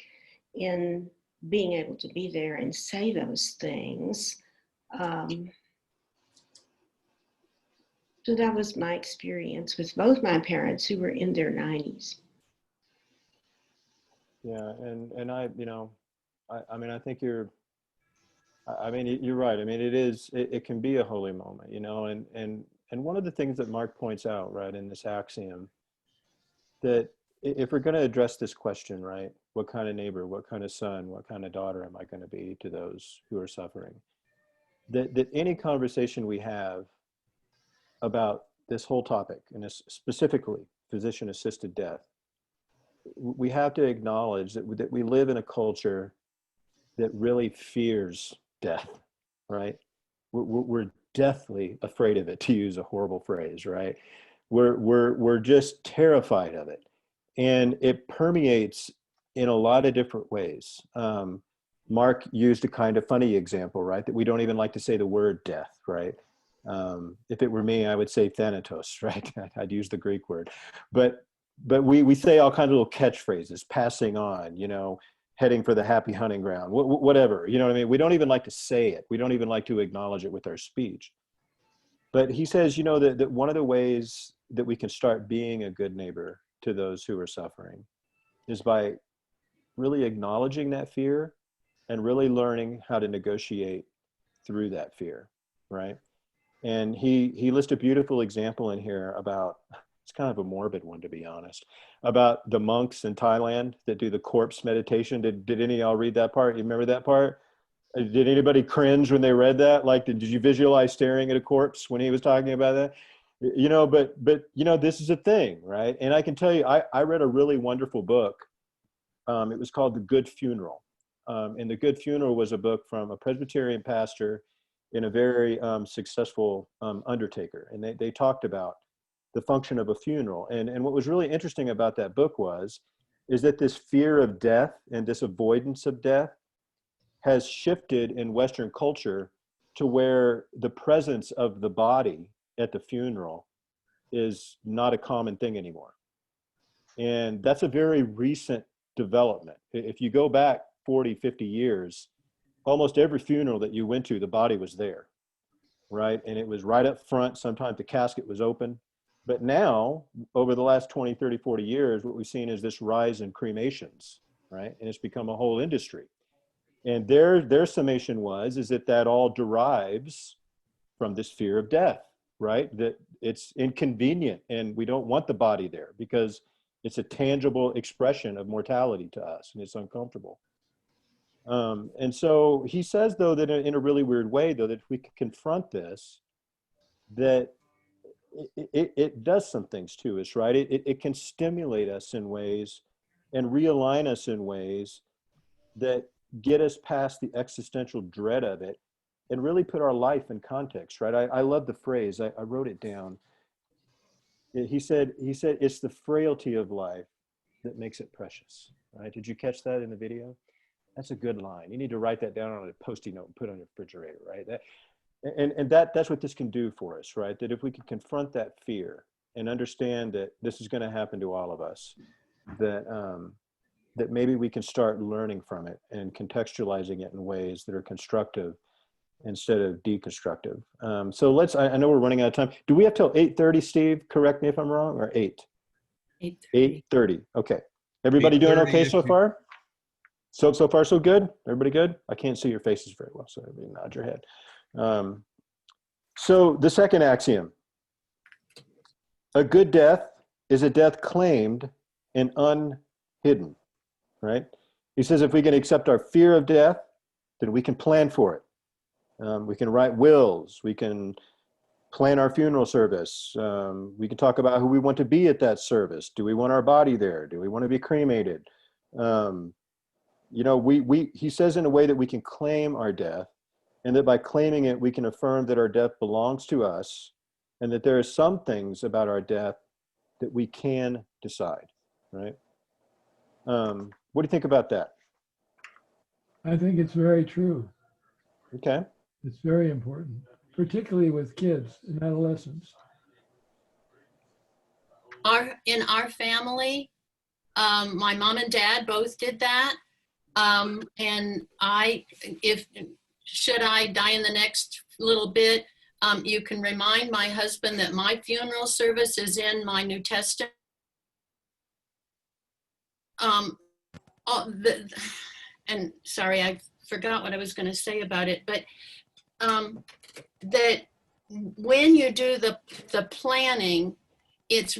in being able to be there and say those things. So that was my experience with both my parents, who were in their 90s. Yeah, and I, you know, I mean, I think you're right. I mean, it can be a holy moment, you know, and one of the things that Mark points out, right, in this axiom, that if we're going to address this question, right, what kind of neighbor, what kind of son, what kind of daughter am I going to be to those who are suffering? That any conversation we have about this whole topic, and specifically physician-assisted death, we have to acknowledge that we live in a culture that really fears death, right? We're deathly afraid of it, to use a horrible phrase, right? We're just terrified of it, and it permeates in a lot of different ways. Mark used a kind of funny example, right? That we don't even like to say the word death, right? If it were me, I would say thanatos, right? I'd use the Greek word, but we say all kinds of little catchphrases, passing on, you know, heading for the happy hunting ground, whatever, you know what I mean? We don't even like to say it. We don't even like to acknowledge it with our speech. But he says, you know, that one of the ways that we can start being a good neighbor to those who are suffering is by really acknowledging that fear and really learning how to negotiate through that fear, right? And he lists a beautiful example in here about, it's kind of a morbid one, to be honest, about the monks in Thailand that do the corpse meditation. Did any of y'all read that part? You remember that part? Did anybody cringe when they read that? Like, did you visualize staring at a corpse when he was talking about that? You know, but you know, this is a thing, right? And I can tell you, I read a really wonderful book. It was called The Good Funeral. And The Good Funeral was a book from a Presbyterian pastor and a very successful undertaker. And they talked about the function of a funeral. And what was really interesting about that book is that this fear of death and this avoidance of death has shifted in Western culture to where the presence of the body at the funeral is not a common thing anymore. And that's a very recent development. If you go back 40, 50 years, almost every funeral that you went to, the body was there, right? And it was right up front. Sometimes the casket was open. But now, over the last 20, 30, 40 years, what we've seen is this rise in cremations, right? And it's become a whole industry. And their summation is that all derives from this fear of death, right? That it's inconvenient and we don't want the body there because it's a tangible expression of mortality to us and it's uncomfortable. And so he says, though, that in a really weird way, though, that if we can confront this, that it does some things to us, right? It can stimulate us in ways and realign us in ways that get us past the existential dread of it and really put our life in context, right? I love the phrase, I wrote it down. He said, it's the frailty of life that makes it precious, right? Did you catch that in the video? That's a good line. You need to write that down on a Post-it note and put it on your refrigerator, right? That's what this can do for us, right? That if we can confront that fear and understand that this is going to happen to all of us, that maybe we can start learning from it and contextualizing it in ways that are constructive instead of deconstructive. So I know we're running out of time. Do we have till 8:30, Steve? Correct me if I'm wrong, or 8? 8:30. Okay. Everybody doing okay so far? So far, so good? Everybody good? I can't see your faces very well, so everybody nod your head. So the second axiom, a good death is a death claimed and unhidden, right? He says if we can accept our fear of death, then we can plan for it. We can write wills. We can plan our funeral service. We can talk about who we want to be at that service. Do we want our body there? Do we want to be cremated? You know, he says in a way that we can claim our death, and that by claiming it, we can affirm that our death belongs to us, and that there are some things about our death that we can decide, right? What do you think about that? I think it's very true. Okay. It's very important, particularly with kids and adolescents. In our family, my mom and dad both did that. And should I die in the next little bit, you can remind my husband that my funeral service is in my New Testament. And sorry, I forgot what I was going to say about it, but that when you do the planning, it's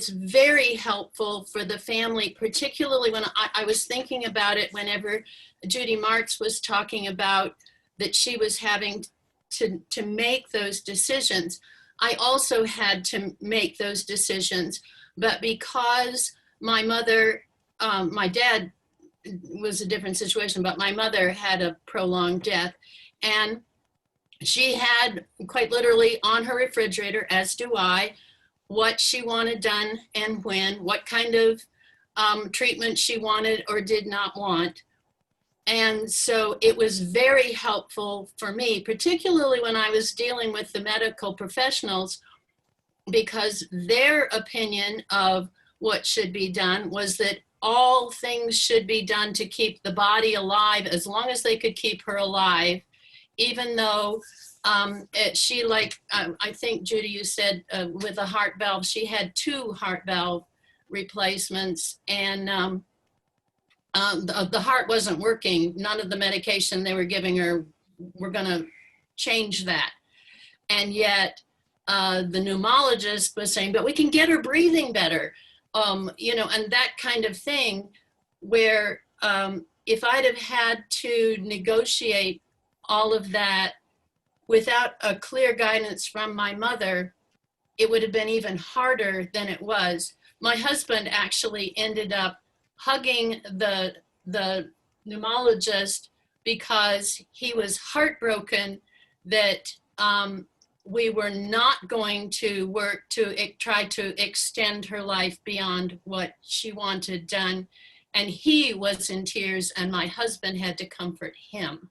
very helpful for the family, particularly when I was thinking about it whenever Judy Marks was talking about that she was having to make those decisions. I also had to make those decisions, but because my mother, my dad was a different situation, but my mother had a prolonged death, and she had quite literally on her refrigerator, as do I, what she wanted done and when, what kind of treatment she wanted or did not want. And so it was very helpful for me, particularly when I was dealing with the medical professionals, because their opinion of what should be done was that all things should be done to keep the body alive as long as they could keep her alive, even though she, like, I think, Judy, you said with a heart valve, she had 2 heart valve replacements, and the heart wasn't working. None of the medication they were giving her were going to change that. And yet the pneumologist was saying, but we can get her breathing better, you know, and that kind of thing, where if I'd have had to negotiate all of that without a clear guidance from my mother, it would have been even harder than it was. My husband actually ended up hugging the pneumologist because he was heartbroken that we were not going to work to try to extend her life beyond what she wanted done. And he was in tears, and my husband had to comfort him.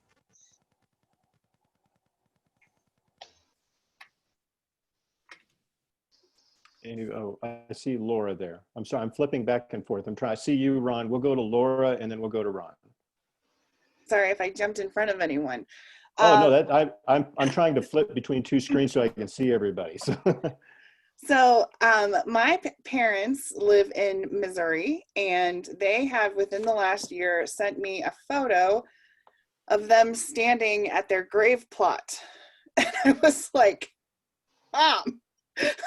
Oh, I see Laura there. I'm sorry, I'm flipping back and forth. I see you, Ron. We'll go to Laura, and then we'll go to Ron. Sorry if I jumped in front of anyone. Oh, no, I'm trying to flip between 2 screens so I can see everybody. So my parents live in Missouri, and they have within the last year sent me a photo of them standing at their grave plot. And I was like, Mom,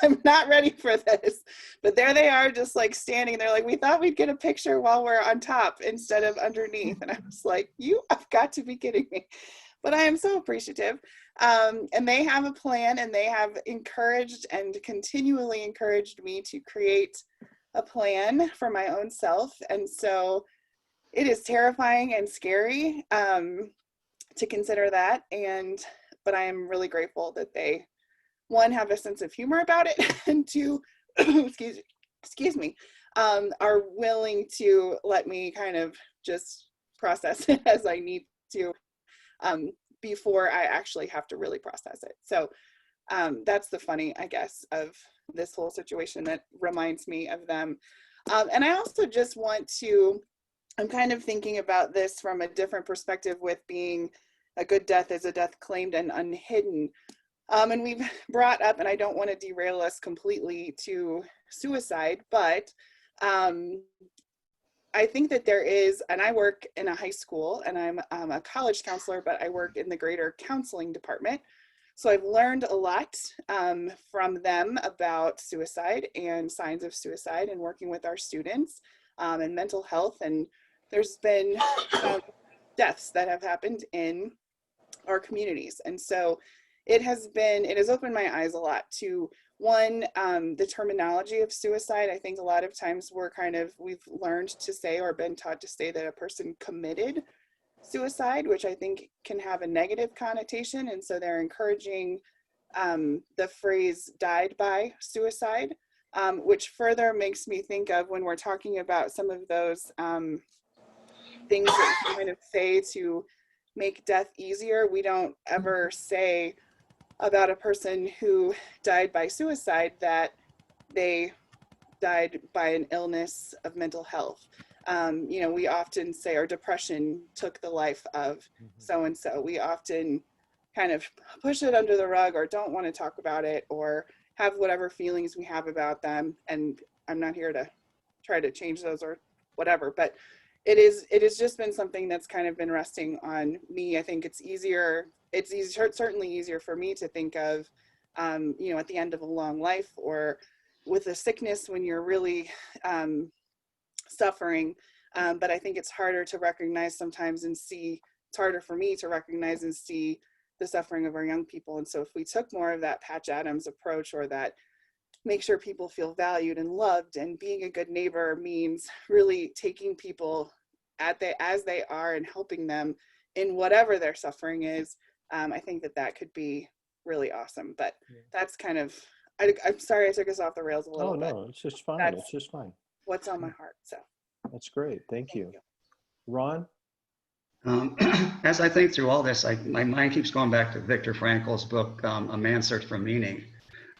I'm not ready for this. But there they are, just like standing there, like, we thought we'd get a picture while we're on top instead of underneath. And I was like, you have got to be kidding me. But I am so appreciative. And they have a plan, and they have encouraged and continually encouraged me to create a plan for my own self. And so it is terrifying and scary to consider that. But I am really grateful that they, 1, have a sense of humor about it, and 2, excuse me, are willing to let me kind of just process it as I need to before I actually have to really process it. So that's the funny, I guess, of this whole situation that reminds me of them. And I also just want to, I'm kind of thinking about this from a different perspective with being a good death is a death claimed and unhidden. And we've brought up, and I don't want to derail us completely to suicide, but I think that there is, and I work in a high school and I'm a college counselor, but I work in the greater counseling department. So I've learned a lot from them about suicide and signs of suicide and working with our students and mental health. And there's been deaths that have happened in our communities. And so it has opened my eyes a lot to one, the terminology of suicide. I think a lot of times we've learned to say or been taught to say that a person committed suicide, which I think can have a negative connotation. And so they're encouraging the phrase died by suicide, which further makes me think of when we're talking about some of those things that we kind of say to make death easier. We don't ever say about a person who died by suicide that they died by an illness of mental health. We often say, or depression took the life of so-and-so. We often kind of push it under the rug or don't want to talk about it or have whatever feelings we have about them. And I'm not here to try to change those or whatever, but it has just been something that's kind of been resting on me. I think it's certainly easier for me to think of, at the end of a long life or with a sickness when you're really suffering. But I think it's harder to recognize sometimes and see, it's harder for me to recognize and see the suffering of our young people. And so if we took more of that Patch Adams approach, or that make sure people feel valued and loved, and being a good neighbor means really taking people as they are and helping them in whatever their suffering is, I think that could be really awesome. But that's kind of, I'm sorry I took us off the rails a little bit. Oh, no, it's just fine. It's just fine. What's on my heart. So that's great. Thank you. Ron? As I think through all this, my mind keeps going back to Viktor Frankl's book, A Man's Search for Meaning,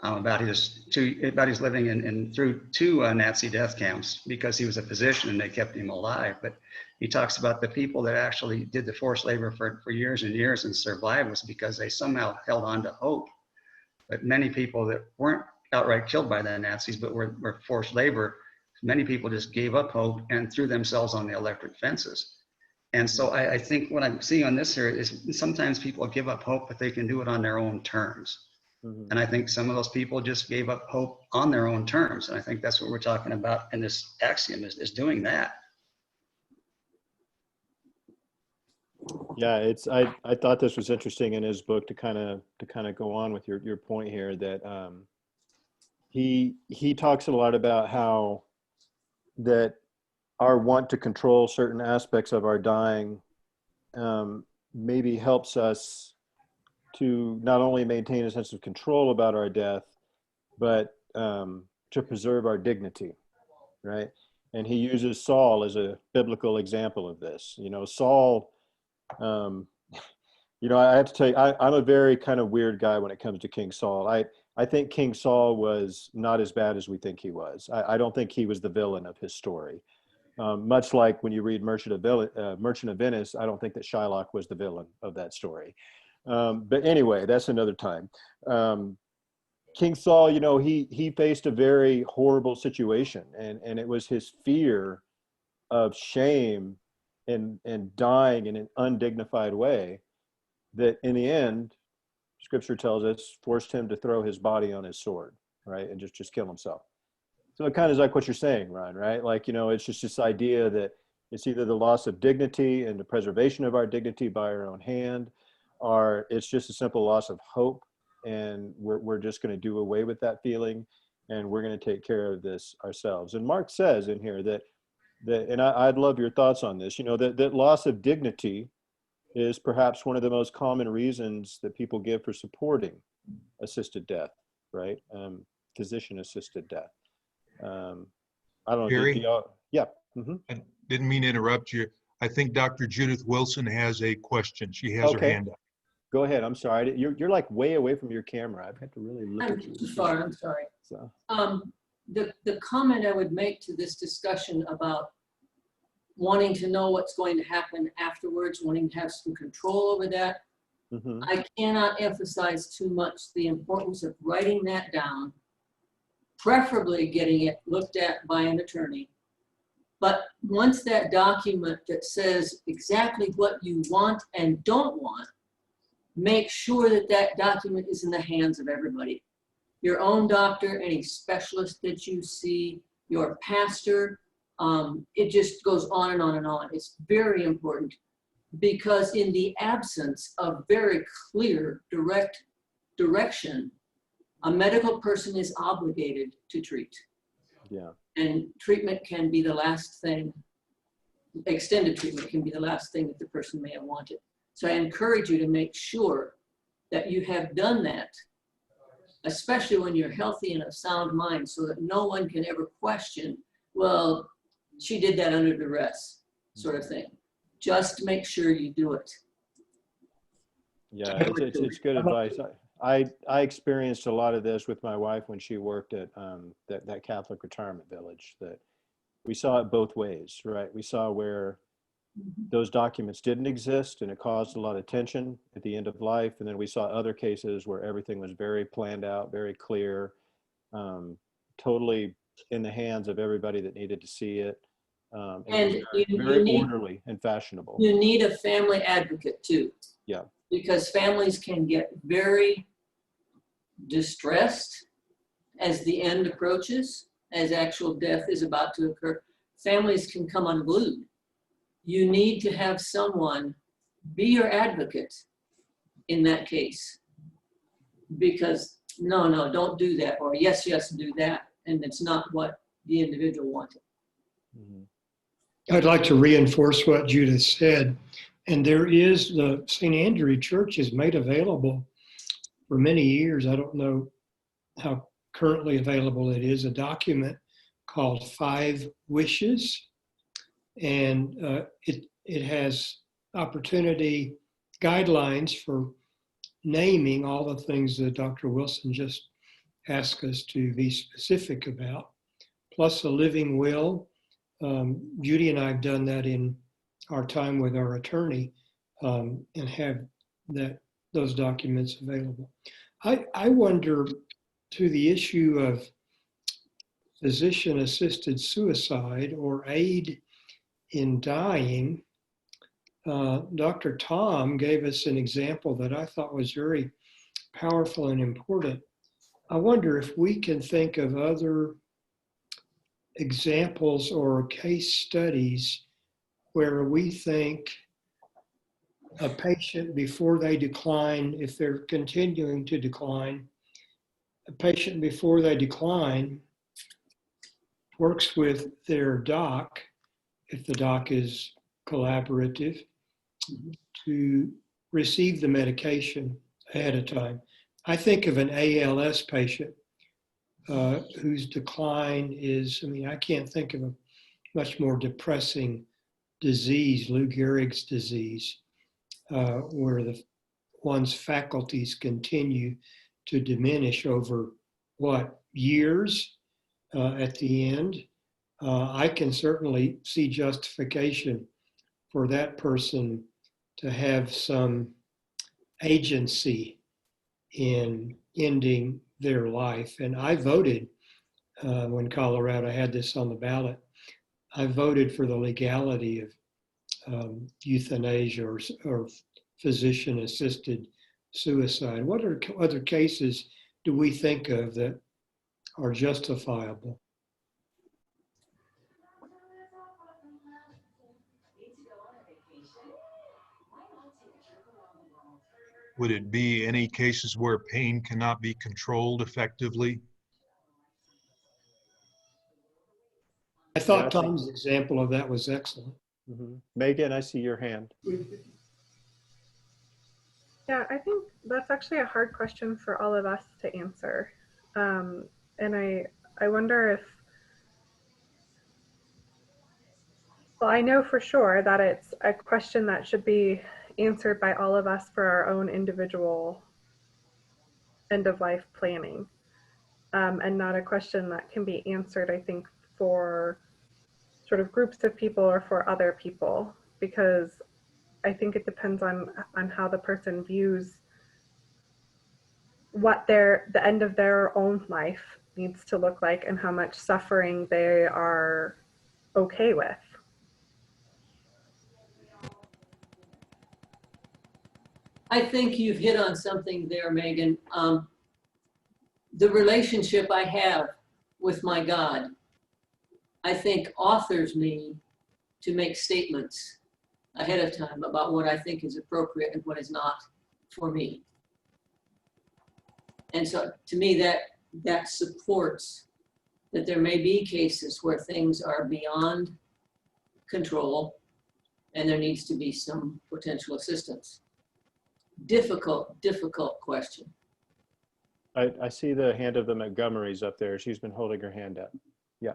about his living through two Nazi death camps because he was a physician and they kept him alive. But he talks about the people that actually did the forced labor for years and years and survived was because they somehow held on to hope. But many people that weren't outright killed by the Nazis but were forced labor, many people just gave up hope and threw themselves on the electric fences. And so I think what I'm seeing on this here is sometimes people give up hope, but they can do it on their own terms. Mm-hmm. And I think some of those people just gave up hope on their own terms. And I think that's what we're talking about in this axiom is doing that. Yeah, I thought this was interesting in his book to kind of go on with your point here that he talks a lot about how that our want to control certain aspects of our dying maybe helps us to not only maintain a sense of control about our death, but to preserve our dignity, right? And he uses Saul as a biblical example of this. Saul, I have to tell you, I'm a very kind of weird guy when it comes to King Saul. I think King Saul was not as bad as we think he was. I don't think he was the villain of his story. Much like when you read Merchant of Venice, I don't think that Shylock was the villain of that story. But anyway, that's another time. King Saul, he faced a very horrible situation, and it was his fear of shame and dying in an undignified way that in the end, Scripture tells us, forced him to throw his body on his sword, right? And just kill himself. So it kind of is like what you're saying, Ron, right? Like, it's just this idea that it's either the loss of dignity and the preservation of our dignity by our own hand, or it's just a simple loss of hope. And we're just going to do away with that feeling and we're going to take care of this ourselves. And Mark says in here that and I'd love your thoughts on this, that loss of dignity is perhaps one of the most common reasons that people give for supporting assisted death, right? Physician-assisted death. I don't know. Gary? Yeah. Mm-hmm. I didn't mean to interrupt you. I think Dr. Judith Wilson has a question. She has her hand up. Go ahead. I'm sorry. You're like way away from your camera. I've had to really look at you. I'm sorry. So. The comment I would make to this discussion about wanting to know what's going to happen afterwards, wanting to have some control over that, mm-hmm. I cannot emphasize too much the importance of writing that down, preferably getting it looked at by an attorney, But once that document that says exactly what you want and don't want, make sure that that document is in the hands of everybody. Your own doctor, any specialist that you see, your pastor, it just goes on and on and on. It's very important because in the absence of very clear, direct direction, a medical person is obligated to treat. Yeah. And treatment can be the last thing, extended treatment can be the last thing that the person may have wanted. So I encourage you to make sure that you have done that, especially when you're healthy and of sound mind, so that no one can ever question, well, she did that under duress, sort of thing. Just make sure you do it. Yeah, it's good advice. I experienced a lot of this with my wife when she worked at that Catholic retirement village, that we saw it both ways, right? We saw where those documents didn't exist and it caused a lot of tension at the end of life. And then we saw other cases where everything was very planned out, very clear, totally in the hands of everybody that needed to see it. And very orderly and fashionable. You need a family advocate too. Yeah. Because families can get very distressed as the end approaches, as actual death is about to occur. Families can come unglued. You need to have someone be your advocate in that case. Because no, don't do that, or yes, do that. And it's not what the individual wanted. I'd like to reinforce what Judith said. And there is the St. Andrew Church is made available for many years. I don't know how currently available it is, a document called 5 Wishes. And it has opportunity guidelines for naming all the things that Dr. Wilson just asked us to be specific about, plus a living will. Judy and I have done that in our time with our attorney, and have those documents available. I wonder, to the issue of physician-assisted suicide or aid in dying, Dr. Tom gave us an example that I thought was very powerful and important. I wonder if we can think of other examples or case studies where we think a patient, before they decline, if they're continuing to decline, a patient before they decline works with their doc, if the doc is collaborative, to receive the medication ahead of time. I think of an ALS patient whose decline is, I can't think of a much more depressing disease, Lou Gehrig's disease, where one's faculties continue to diminish over years at the end. I can certainly see justification for that person to have some agency in ending their life. And I voted when Colorado had this on the ballot. I voted for the legality of euthanasia or physician-assisted suicide. What other cases do we think of that are justifiable? Would it be any cases where pain cannot be controlled effectively? I thought Tom's example of that was excellent. Megan, I see your hand. Yeah, I think that's actually a hard question for all of us to answer. And I wonder if, well, I know for sure that it's a question that should be answered by all of us for our own individual end-of-life planning, and not a question that can be answered, I think, for sort of groups of people or for other people, because I think it depends on how the person views what the end of their own life needs to look like and how much suffering they are okay with. I think you've hit on something there, Megan. The relationship I have with my God, I think authors me to make statements ahead of time about what I think is appropriate and what is not for me. And so to me, that supports that there may be cases where things are beyond control and there needs to be some potential assistance. Difficult question. I see the hand of the Montgomerys up there. She's been holding her hand up. Yeah.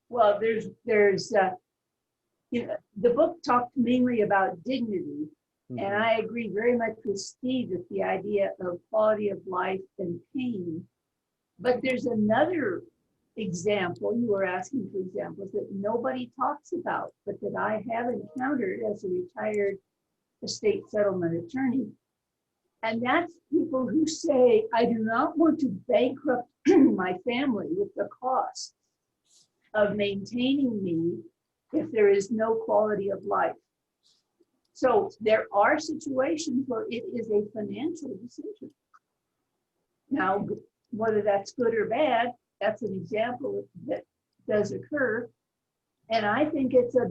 Well, there's you know, the book talked mainly about dignity, and I agree very much with Steve with the idea of quality of life and pain. But there's another example, you were asking for examples that nobody talks about, but that I have encountered as a retired estate settlement attorney. And that's people who say, I do not want to bankrupt my family with the cost of maintaining me if there is no quality of life. So there are situations where it is a financial decision. Now, whether that's good or bad, that's an example that does occur. And I think it's a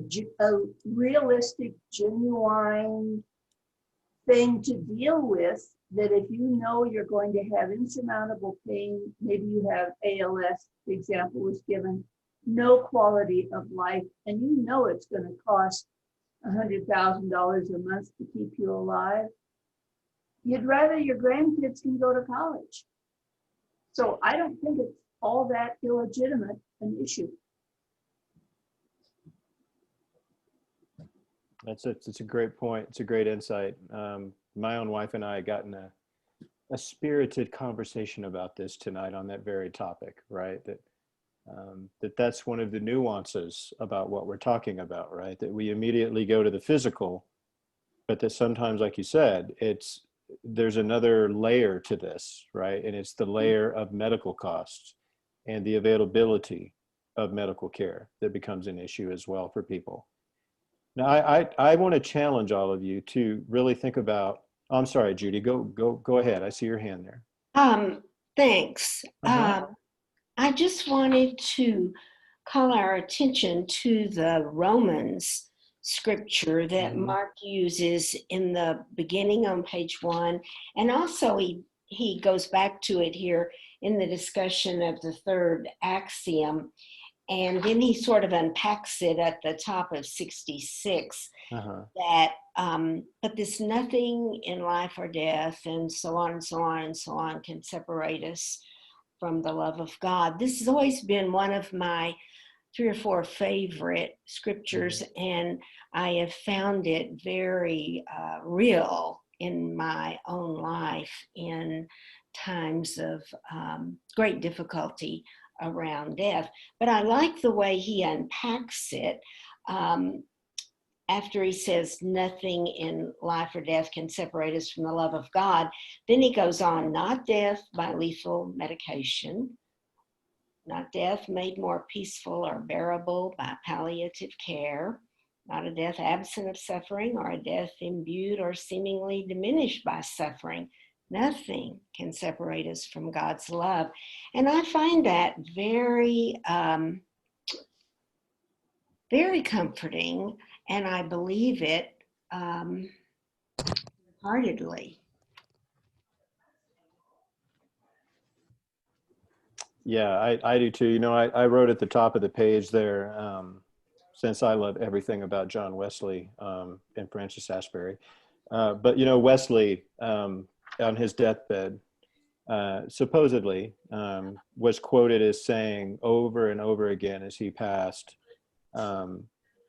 realistic, genuine thing to deal with, that if you know you're going to have insurmountable pain, maybe you have ALS, the example was given, no quality of life, and you know it's going to cost $100,000 a month to keep you alive, you'd rather your grandkids can go to college. So I don't think it's all that illegitimate an issue. It's a great point. It's a great insight. My own wife and I had gotten a spirited conversation about this tonight on that very topic, right? That's one of the nuances about what we're talking about, right? That we immediately go to the physical, but that sometimes, like you said, there's another layer to this, right? And it's the layer of medical costs and the availability of medical care that becomes an issue as well for people. Now, I want to challenge all of you to really think about, oh, I'm sorry, Judy, go ahead. I see your hand there. Thanks. I just wanted to call our attention to the Romans scripture that Mark uses in the beginning on page 1. And also he goes back to it here in the discussion of the third axiom. And then he sort of unpacks it at the top of 66, that, but there's nothing in life or death and so on and so on and so on can separate us from the love of God. This has always been one of my 3 or 4 favorite scriptures, and I have found it very real in my own life in times of great difficulty around death. But I like the way he unpacks it after he says nothing in life or death can separate us from the love of God. Then he goes on, not death by lethal medication, not death made more peaceful or bearable by palliative care, not a death absent of suffering or a death imbued or seemingly diminished by suffering. Nothing can separate us from God's love. And I find that very, very comforting, and I believe it heartedly. Yeah, I do too. You know, I wrote at the top of the page there, since I love everything about John Wesley and Francis Asbury. But, you know, Wesley, on his deathbed, supposedly was quoted as saying over and over again as he passed,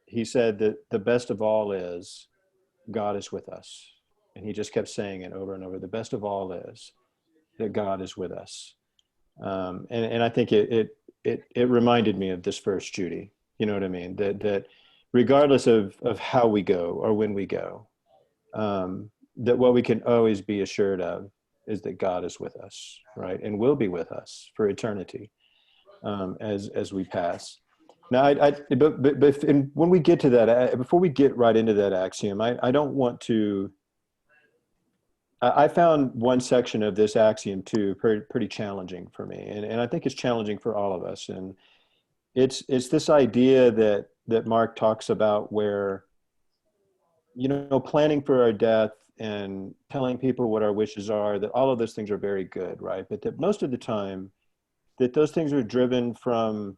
he said that the best of all is God is with us. And he just kept saying it over and over. The best of all is that God is with us. And I think it reminded me of this verse, Judy. You know what I mean? That regardless of how we go or when we go, that what we can always be assured of is that God is with us, right? And will be with us for eternity as we pass. Now, when we get to that, before we get right into that axiom, I don't want to. I found one section of this axiom too pretty challenging for me, and I think it's challenging for all of us. And it's this idea that Mark talks about, where, you know, planning for our death and telling people what our wishes are, that all of those things are very good, right? But that most of the time, that those things are driven from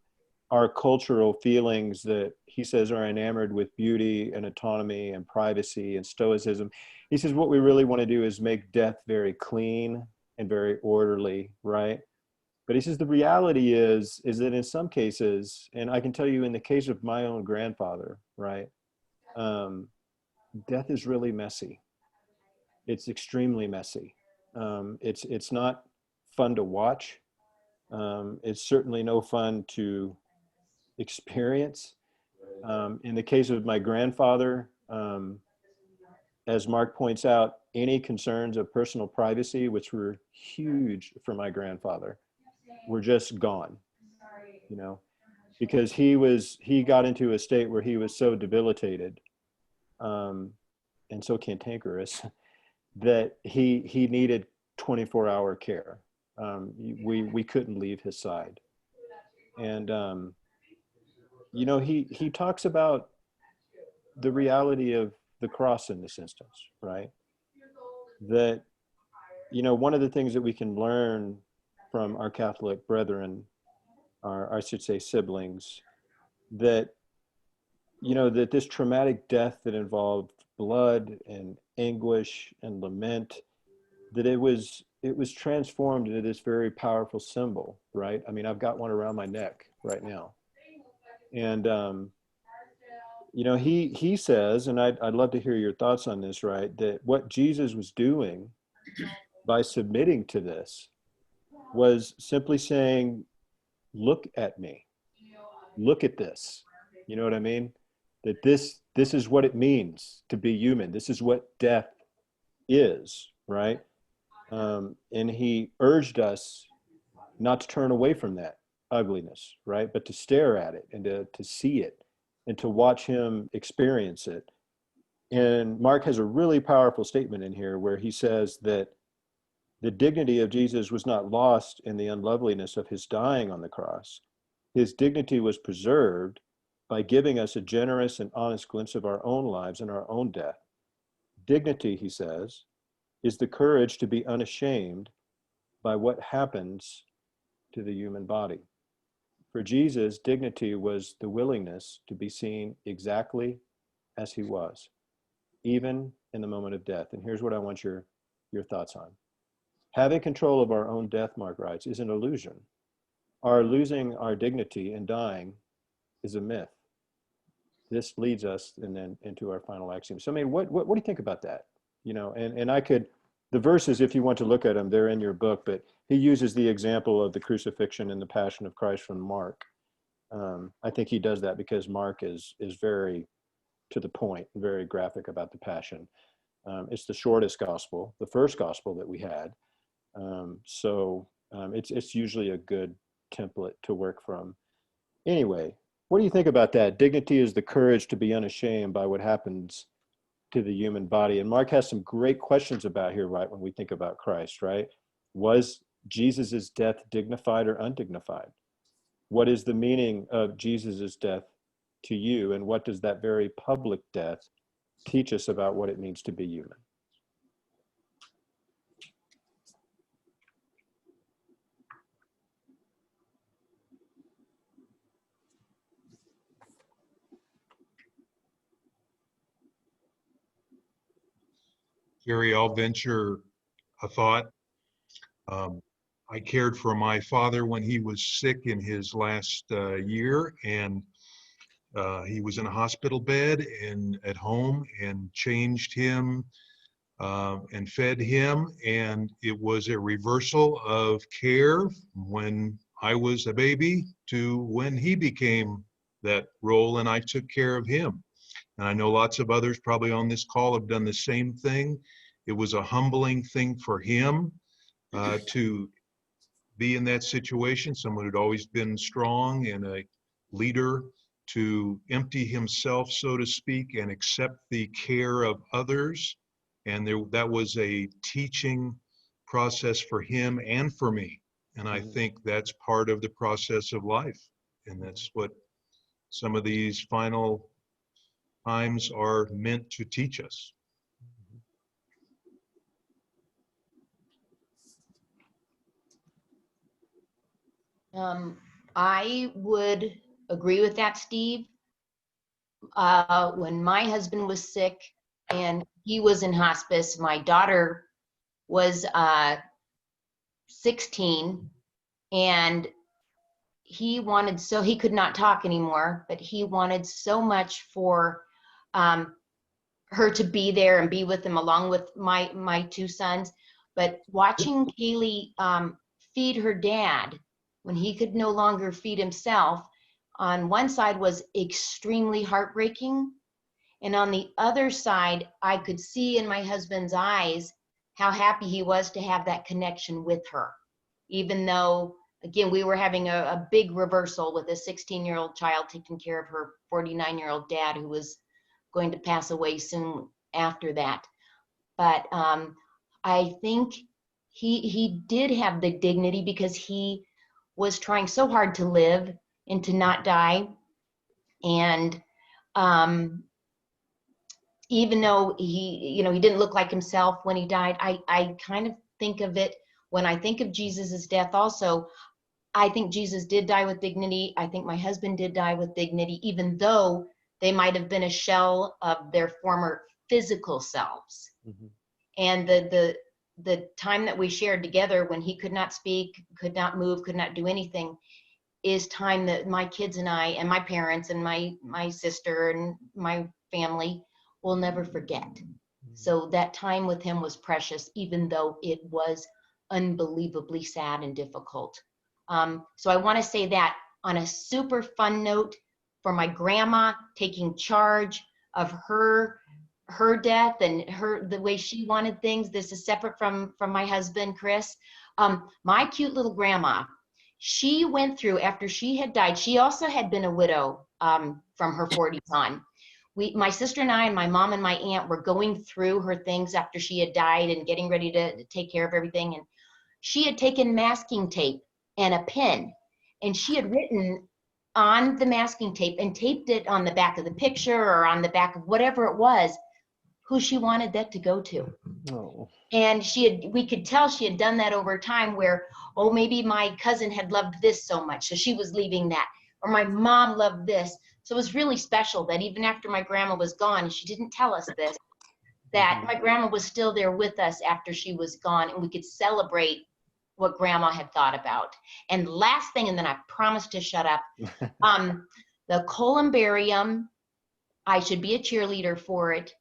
our cultural feelings that he says are enamored with beauty and autonomy and privacy and stoicism. He says what we really want to do is make death very clean and very orderly, right? But he says the reality is that in some cases, and I can tell you in the case of my own grandfather, right, death is really messy. It's extremely messy. It's not fun to watch. It's certainly no fun to experience. In the case of my grandfather, as Mark points out, any concerns of personal privacy, which were huge for my grandfather, were just gone, you know, because he got into a state where he was so debilitated and so cantankerous that he needed 24-hour care. We couldn't leave his side. And, you know, he talks about the reality of the cross in this instance, right? That, you know, one of the things that we can learn from our Catholic brethren, or I should say siblings, that, you know, that this traumatic death that involved blood and anguish and lament, that it was transformed into this very powerful symbol, right? I mean, I've got one around my neck right now. And, you know, he says, and I'd love to hear your thoughts on this, right, that what Jesus was doing by submitting to this was simply saying, look at me, look at this. You know what I mean? That this is what it means to be human. This is what death is, right? And he urged us not to turn away from that ugliness, right? But to stare at it and to see it and to watch him experience it. And Mark has a really powerful statement in here where he says that the dignity of Jesus was not lost in the unloveliness of his dying on the cross. His dignity was preserved by giving us a generous and honest glimpse of our own lives and our own death. Dignity, he says, is the courage to be unashamed by what happens to the human body. For Jesus, dignity was the willingness to be seen exactly as he was, even in the moment of death. And here's what I want your thoughts on. Having control of our own death, Mark writes, is an illusion. Our losing our dignity and dying is a myth. This leads us and then into our final axiom. So, I mean, what do you think about that? You know, and I could, the verses, if you want to look at them, they're in your book, but he uses the example of the crucifixion and the passion of Christ from Mark. I think he does that because Mark is very to the point, very graphic about the passion. It's the shortest gospel, the first gospel that we had. So it's usually a good template to work from. Anyway, what do you think about that? Dignity is the courage to be unashamed by what happens to the human body. And Mark has some great questions about here, right, when we think about Christ, right? Was Jesus's death dignified or undignified? What is the meaning of Jesus's death to you? And what does that very public death teach us about what it means to be human? Gary, I'll venture a thought. I cared for my father when he was sick in his last year, and he was in a hospital bed and at home, and changed him and fed him. And it was a reversal of care when I was a baby to when he became that role and I took care of him. And I know lots of others probably on this call have done the same thing. It was a humbling thing for him to be in that situation, someone who'd always been strong and leader to empty himself, so to speak, and accept the care of others. And that was a teaching process for him and for me. And I think that's part of the process of life. And that's what some of these final times are meant to teach us. I would agree with that, Steve. When my husband was sick and he was in hospice, my daughter was 16, and he wanted, so he could not talk anymore, but he wanted so much for her to be there and be with him along with my two sons. But watching Kaylee feed her dad when he could no longer feed himself, on one side was extremely heartbreaking. And on the other side, I could see in my husband's eyes how happy he was to have that connection with her. Even though, again, we were having a big reversal with a 16-year-old child taking care of her 49-year-old dad, who was going to pass away soon after that. But I think he did have the dignity, because he was trying so hard to live and to not die. And even though he didn't look like himself when he died, I kind of think of it, when I think of Jesus's death also, I think Jesus did die with dignity. I think my husband did die with dignity, even though they might have been a shell of their former physical selves. Mm-hmm. And the time that we shared together when he could not speak, could not move, could not do anything, is time that my kids and I and my parents and my sister and my family will never forget. Mm-hmm. So that time with him was precious, even though it was unbelievably sad and difficult. So I want to say that on a super fun note, for my grandma taking charge of her death and the way she wanted things. This is separate from my husband, Chris. My cute little grandma, she went through, after she had died, she also had been a widow from her 40s on. My sister and I and my mom and my aunt were going through her things after she had died and getting ready to take care of everything. And she had taken masking tape and a pen, and she had written on the masking tape and taped it on the back of the picture or on the back of whatever it was, who she wanted that to go to. Oh. And we could tell she had done that over time, where, oh, maybe my cousin had loved this so much, so she was leaving that, or my mom loved this. So it was really special that even after my grandma was gone, and she didn't tell us this, that my grandma was still there with us after she was gone, and we could celebrate what grandma had thought about. And last thing, and then I promise to shut up, the columbarium, I should be a cheerleader for it.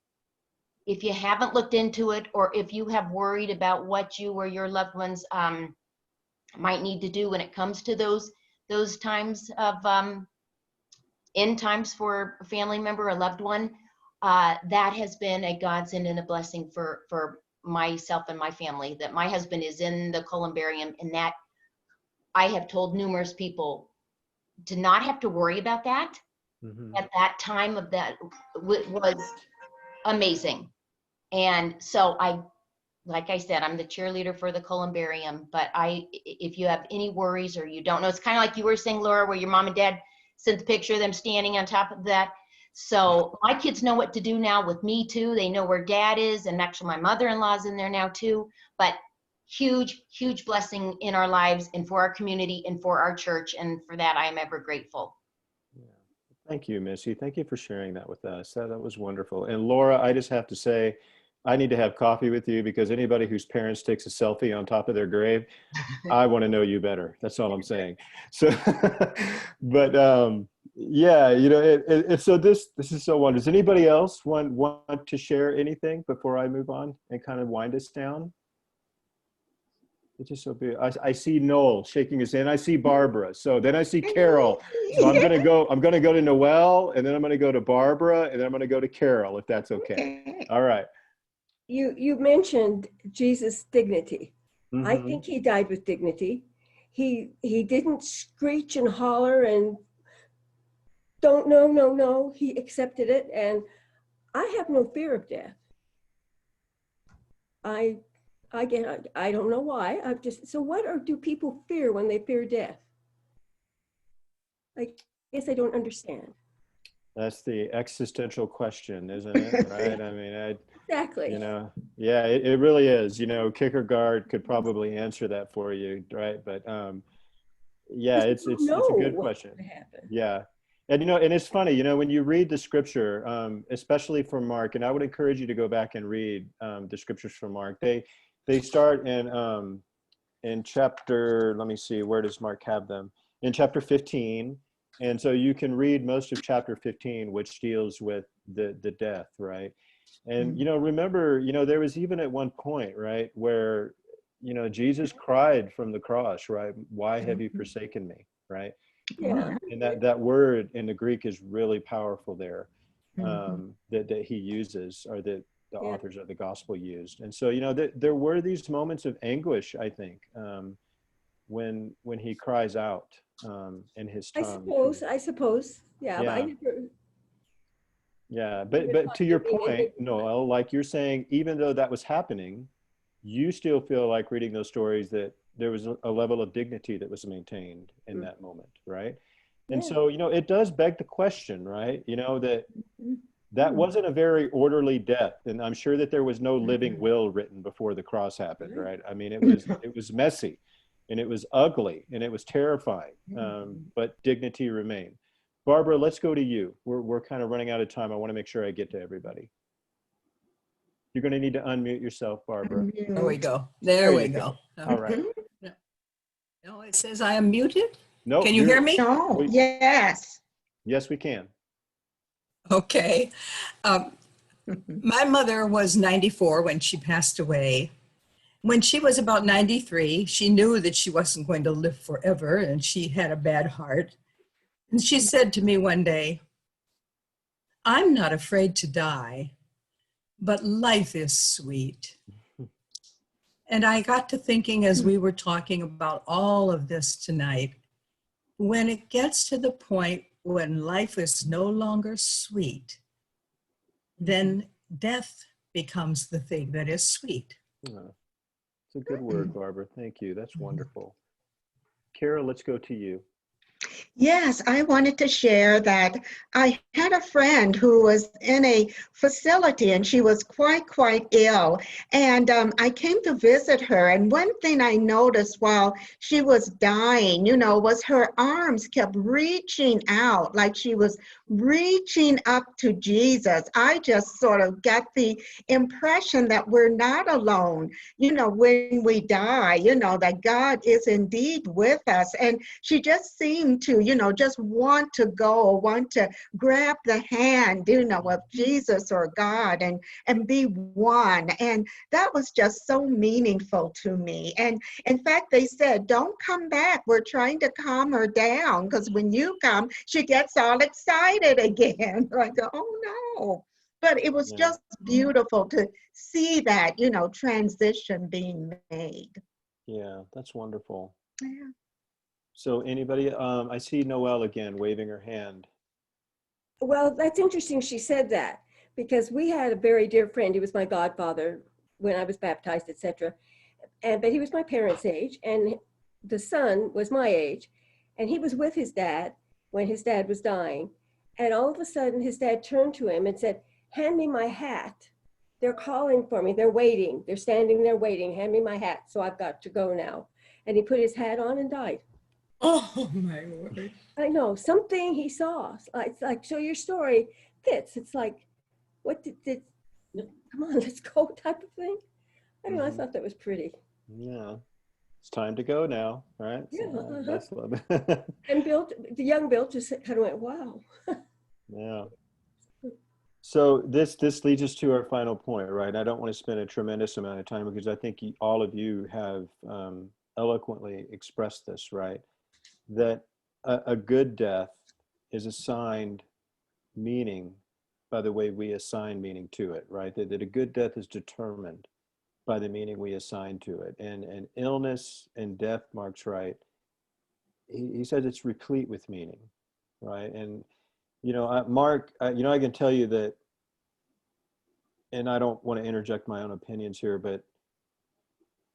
If you haven't looked into it, or if you have worried about what you or your loved ones might need to do when it comes to those times of end times for a family member, a loved one, that has been a godsend and a blessing for myself and my family, that my husband is in the columbarium, and that I have told numerous people to not have to worry about that. Mm-hmm. At that time of that was amazing. And so like I said, I'm the cheerleader for the columbarium, but if you have any worries or you don't know, it's kind of like you were saying, Laura, where your mom and dad sent the picture of them standing on top of that. So my kids know what to do now with me too. They know where dad is, and actually my mother-in-law's in there now too. But huge, huge blessing in our lives and for our community and for our church. And for that, I am ever grateful. Yeah. Thank you, Missy. Thank you for sharing that with us. That was wonderful. And Laura, I just have to say, I need to have coffee with you, because anybody whose parents takes a selfie on top of their grave, I want to know you better. That's all I'm saying. So, but yeah, so this is so wonderful. Does anybody else want to share anything before I move on and kind of wind us down? It's just so beautiful. I see Noel shaking his hand. I see Barbara. So then I see Carol. So I'm gonna go to Noel, and then I'm gonna go to Barbara, and then I'm gonna go to Carol, if that's okay. All right. You mentioned Jesus' dignity. Mm-hmm. I think he died with dignity. He didn't screech and holler and don't, no. He accepted it. And I have no fear of death. I don't know why. So what do people fear when they fear death? I guess I don't understand. That's the existential question, isn't it? Right? I mean, Exactly. you know, yeah, it really is. You know, Kierkegaard could probably answer that for you, right? But yeah, it's a good question. Yeah. And, you know, and it's funny, you know, when you read the scripture, especially from Mark, and I would encourage you to go back and read the scriptures from Mark. They start in chapter, let me see, where does Mark have them? In chapter 15. And so you can read most of chapter 15, which deals with the death, right? And, you know, remember, you know, there was even at one point, right, where, you know, Jesus cried from the cross, right? Why have you forsaken me, right? Yeah. And that word in the Greek is really powerful there, that he uses, or that the authors of the gospel used. And so, you know, there were these moments of anguish, I think, when he cries out in his tongue. I suppose. Yeah. Yeah. But I never, yeah. But to your point, Noel, like you're saying, even though that was happening, you still feel like reading those stories that there was a level of dignity that was maintained in that moment, right? And so, you know, it does beg the question, right? You know, that wasn't a very orderly death, and I'm sure that there was no living will written before the cross happened, right? I mean, it was messy, and it was ugly, and it was terrifying, but dignity remained. Barbara, let's go to you. We're kind of running out of time. I want to make sure I get to everybody. You're going to need to unmute yourself, Barbara. There we go. There we go. All right. No, it says I am muted. No. Can you hear me? No. Yes. Yes, we can. Okay. My mother was 94 when she passed away. When she was about 93, she knew that she wasn't going to live forever, and she had a bad heart. And she said to me one day, "I'm not afraid to die, but life is sweet." And I got to thinking, as we were talking about all of this tonight, when it gets to the point when life is no longer sweet, then death becomes the thing that is sweet. Yeah. It's a good word, Barbara. Thank you. That's wonderful. Kara, let's go to you. Yes, I wanted to share that I had a friend who was in a facility and she was quite ill. And I came to visit her. And one thing I noticed while she was dying, you know, was her arms kept reaching out, like she was reaching up to Jesus. I just sort of got the impression that we're not alone, you know, when we die, you know, that God is indeed with us. And she just seemed to, you know, just want to go, want to grab the hand, you know, of Jesus or God and be one. And that was just so meaningful to me. And in fact, they said, "Don't come back. We're trying to calm her down, because when you come, she gets all excited again." I go, "Oh no." But it was just beautiful to see that, you know, transition being made. Yeah, that's wonderful. Yeah. So anybody, I see Noelle again waving her hand. Well, that's interesting she said that, because we had a very dear friend. He was my godfather when I was baptized, etc. But he was my parents' age, and the son was my age. And he was with his dad when his dad was dying. And all of a sudden, his dad turned to him and said, "Hand me my hat. They're calling for me. They're waiting. They're standing there waiting. Hand me my hat. So I've got to go now." And he put his hat on and died. Oh my word. I know, something he saw. It's like, so your story fits. It's like, what did come on, let's go type of thing. I don't know, I thought that was pretty. Yeah. It's time to go now, right? Yeah. So, that's love. And the young Bill just kind of went, wow. Yeah. So this leads us to our final point, right? I don't want to spend a tremendous amount of time, because I think all of you have eloquently expressed this, right? That a good death is assigned meaning by the way we assign meaning to it, right? That a good death is determined by the meaning we assign to it. And illness and death, Mark's right. He says it's replete with meaning, right? And, Mark, I can tell you that, and I don't want to interject my own opinions here, but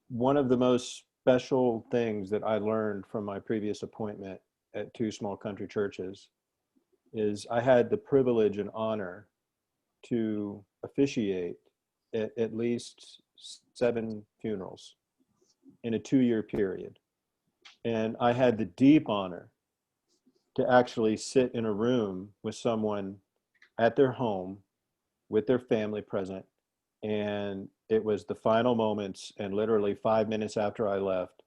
one of the most special things that I learned from my previous appointment at 2 small country churches is I had the privilege and honor to officiate at least 7 funerals in a 2-year period. And I had the deep honor to actually sit in a room with someone at their home with their family present. And it was the final moments, and literally 5 minutes after I left,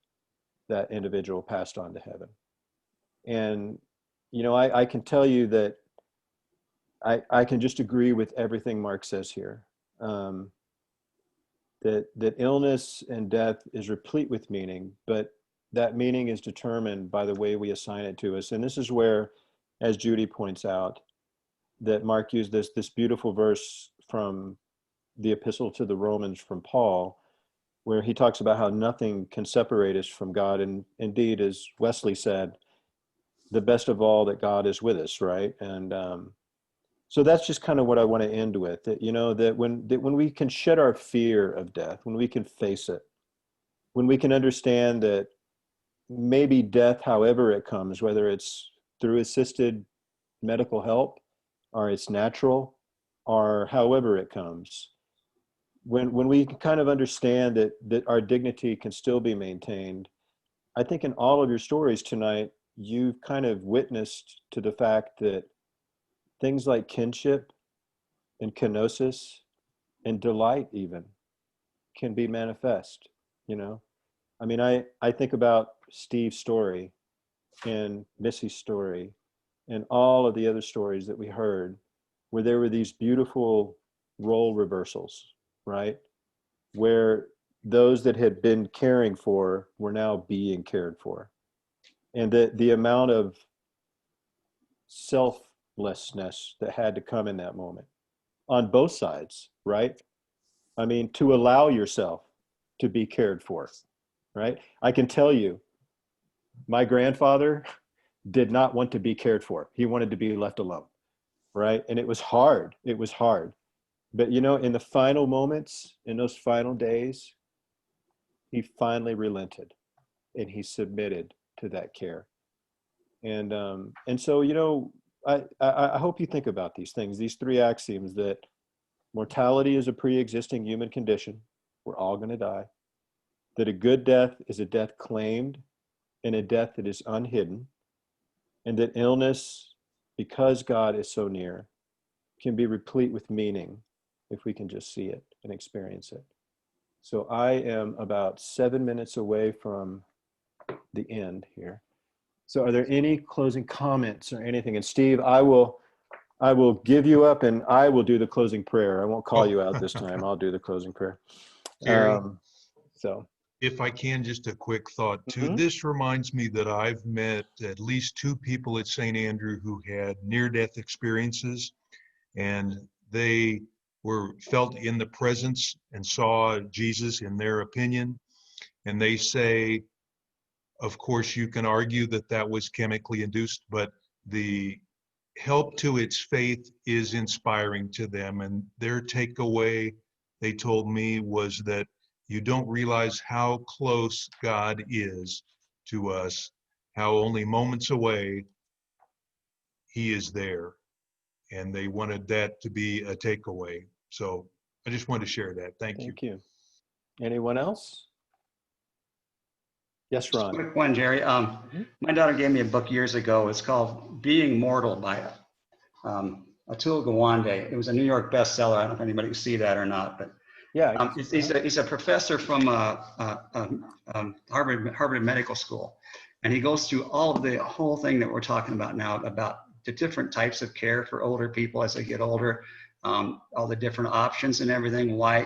that individual passed on to heaven. And, I can tell you that I can just agree with everything Mark says here. That illness and death is replete with meaning, but that meaning is determined by the way we assign it to us. And this is where, as Judy points out, that Mark used this beautiful verse from the epistle to the Romans from Paul, where he talks about how nothing can separate us from God. And indeed, as Wesley said, the best of all, that God is with us, right? And so that's just kind of what I want to end with, that, that when we can shed our fear of death, when we can face it, when we can understand that maybe death, however it comes, whether it's through assisted medical help or it's natural or however it comes, when we can kind of understand that our dignity can still be maintained, I think in all of your stories tonight, you've kind of witnessed to the fact that things like kinship and kenosis and delight even can be manifest, I mean, I think about Steve's story and Missy's story and all of the other stories that we heard where there were these beautiful role reversals, right? Where those that had been caring for were now being cared for. And the amount of selflessness that had to come in that moment on both sides, right? I mean, to allow yourself to be cared for, right? I can tell you, my grandfather did not want to be cared for. He wanted to be left alone, right? And it was hard. It was hard. But, in the final moments, in those final days, he finally relented and he submitted to that care. And so, I hope you think about these things, these 3 axioms: that mortality is a pre-existing human condition. We're all going to die. That a good death is a death claimed and a death that is unhidden. And that illness, because God is so near, can be replete with meaning if we can just see it and experience it. So I am about 7 minutes away from the end here. So are there any closing comments or anything? And Steve, I will give you up and I will do the closing prayer. I won't call you out this time. I'll do the closing prayer. Jerry, so if I can, just a quick thought too. This reminds me that I've met at least 2 people at St. Andrew who had near-death experiences, and they felt in the presence and saw Jesus in their opinion. And they say, of course, you can argue that was chemically induced, but the help to its faith is inspiring to them. And their takeaway, they told me, was that you don't realize how close God is to us, how only moments away he is there. And they wanted that to be a takeaway. So I just wanted to share that. Thank you. Thank you. Anyone else? Yes, Ron. Quick one, Jerry. My daughter gave me a book years ago. It's called Being Mortal by Atul Gawande. It was a New York bestseller. I don't know if anybody can see that or not, but yeah, he's a professor from Harvard Medical School, and he goes through all of the whole thing that we're talking about now about the different types of care for older people as they get older, all the different options and everything, why,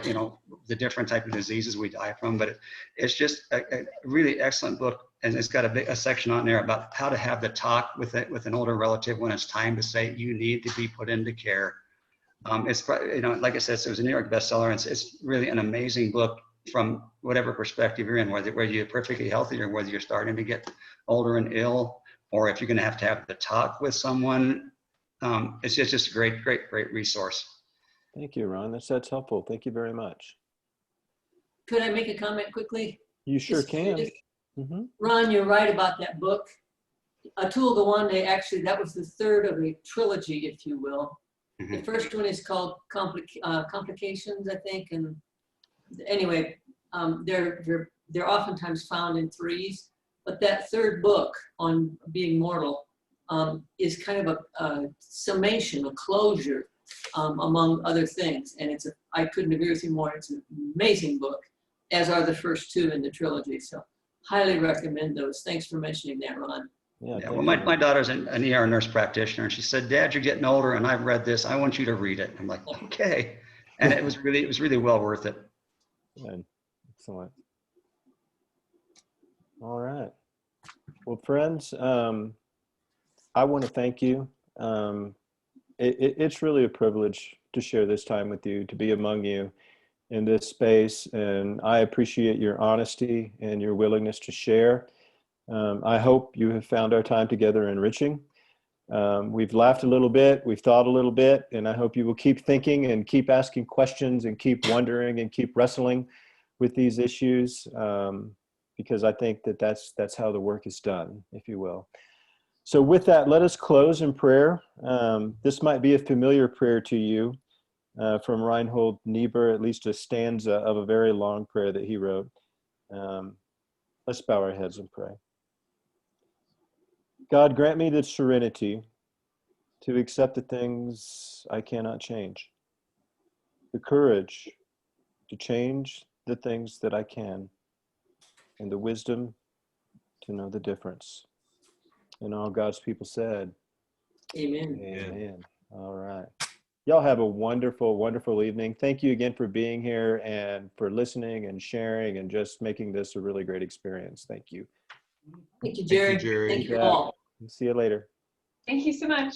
the different type of diseases we die from. But it's just a really excellent book. And it's got a section on there about how to have the talk with an older relative when it's time to say you need to be put into care. It's, like I said, it was a New York bestseller. And it's really an amazing book from whatever perspective you're in, whether you're perfectly healthy or whether you're starting to get older and ill, or if you're going to have the talk with someone it's just a great resource. Thank you, Ron. That's helpful. Thank you very much. Could I make a comment quickly? You sure Just- can. just- Mm-hmm. Ron, you're right about that book. Atul Gawande, actually, that was the third of a trilogy, if you will. The first one is called Complications, I think. And anyway, they're oftentimes found in threes. But that third book on being mortal is kind of a summation, a closure, among other things. And I couldn't agree with you more. It's an amazing book, as are the first two in the trilogy. So highly recommend those. Thanks for mentioning that, Ron. Yeah, well, my daughter's an ER nurse practitioner, and she said, "Dad, you're getting older, and I've read this. I want you to read it." I'm like, "Okay," and it was really well worth it. Good. Excellent. All right. Well, friends, I want to thank you. It's really a privilege to share this time with you, to be among you in this space, and I appreciate your honesty and your willingness to share. I hope you have found our time together enriching. We've laughed a little bit, we've thought a little bit, and I hope you will keep thinking and keep asking questions and keep wondering and keep wrestling with these issues, because I think that's how the work is done, if you will. So with that, let us close in prayer. This might be a familiar prayer to you from Reinhold Niebuhr, at least a stanza of a very long prayer that he wrote. Let's bow our heads and pray. God, grant me the serenity to accept the things I cannot change, the courage to change the things that I can, and the wisdom to know the difference. And all God's people said, Amen. Amen. All right. Y'all have a wonderful, wonderful evening. Thank you again for being here and for listening and sharing and just making this a really great experience. Thank you. Thank you, Jerry. Jerry. Thank you Yeah. all. See you later. Thank you so much.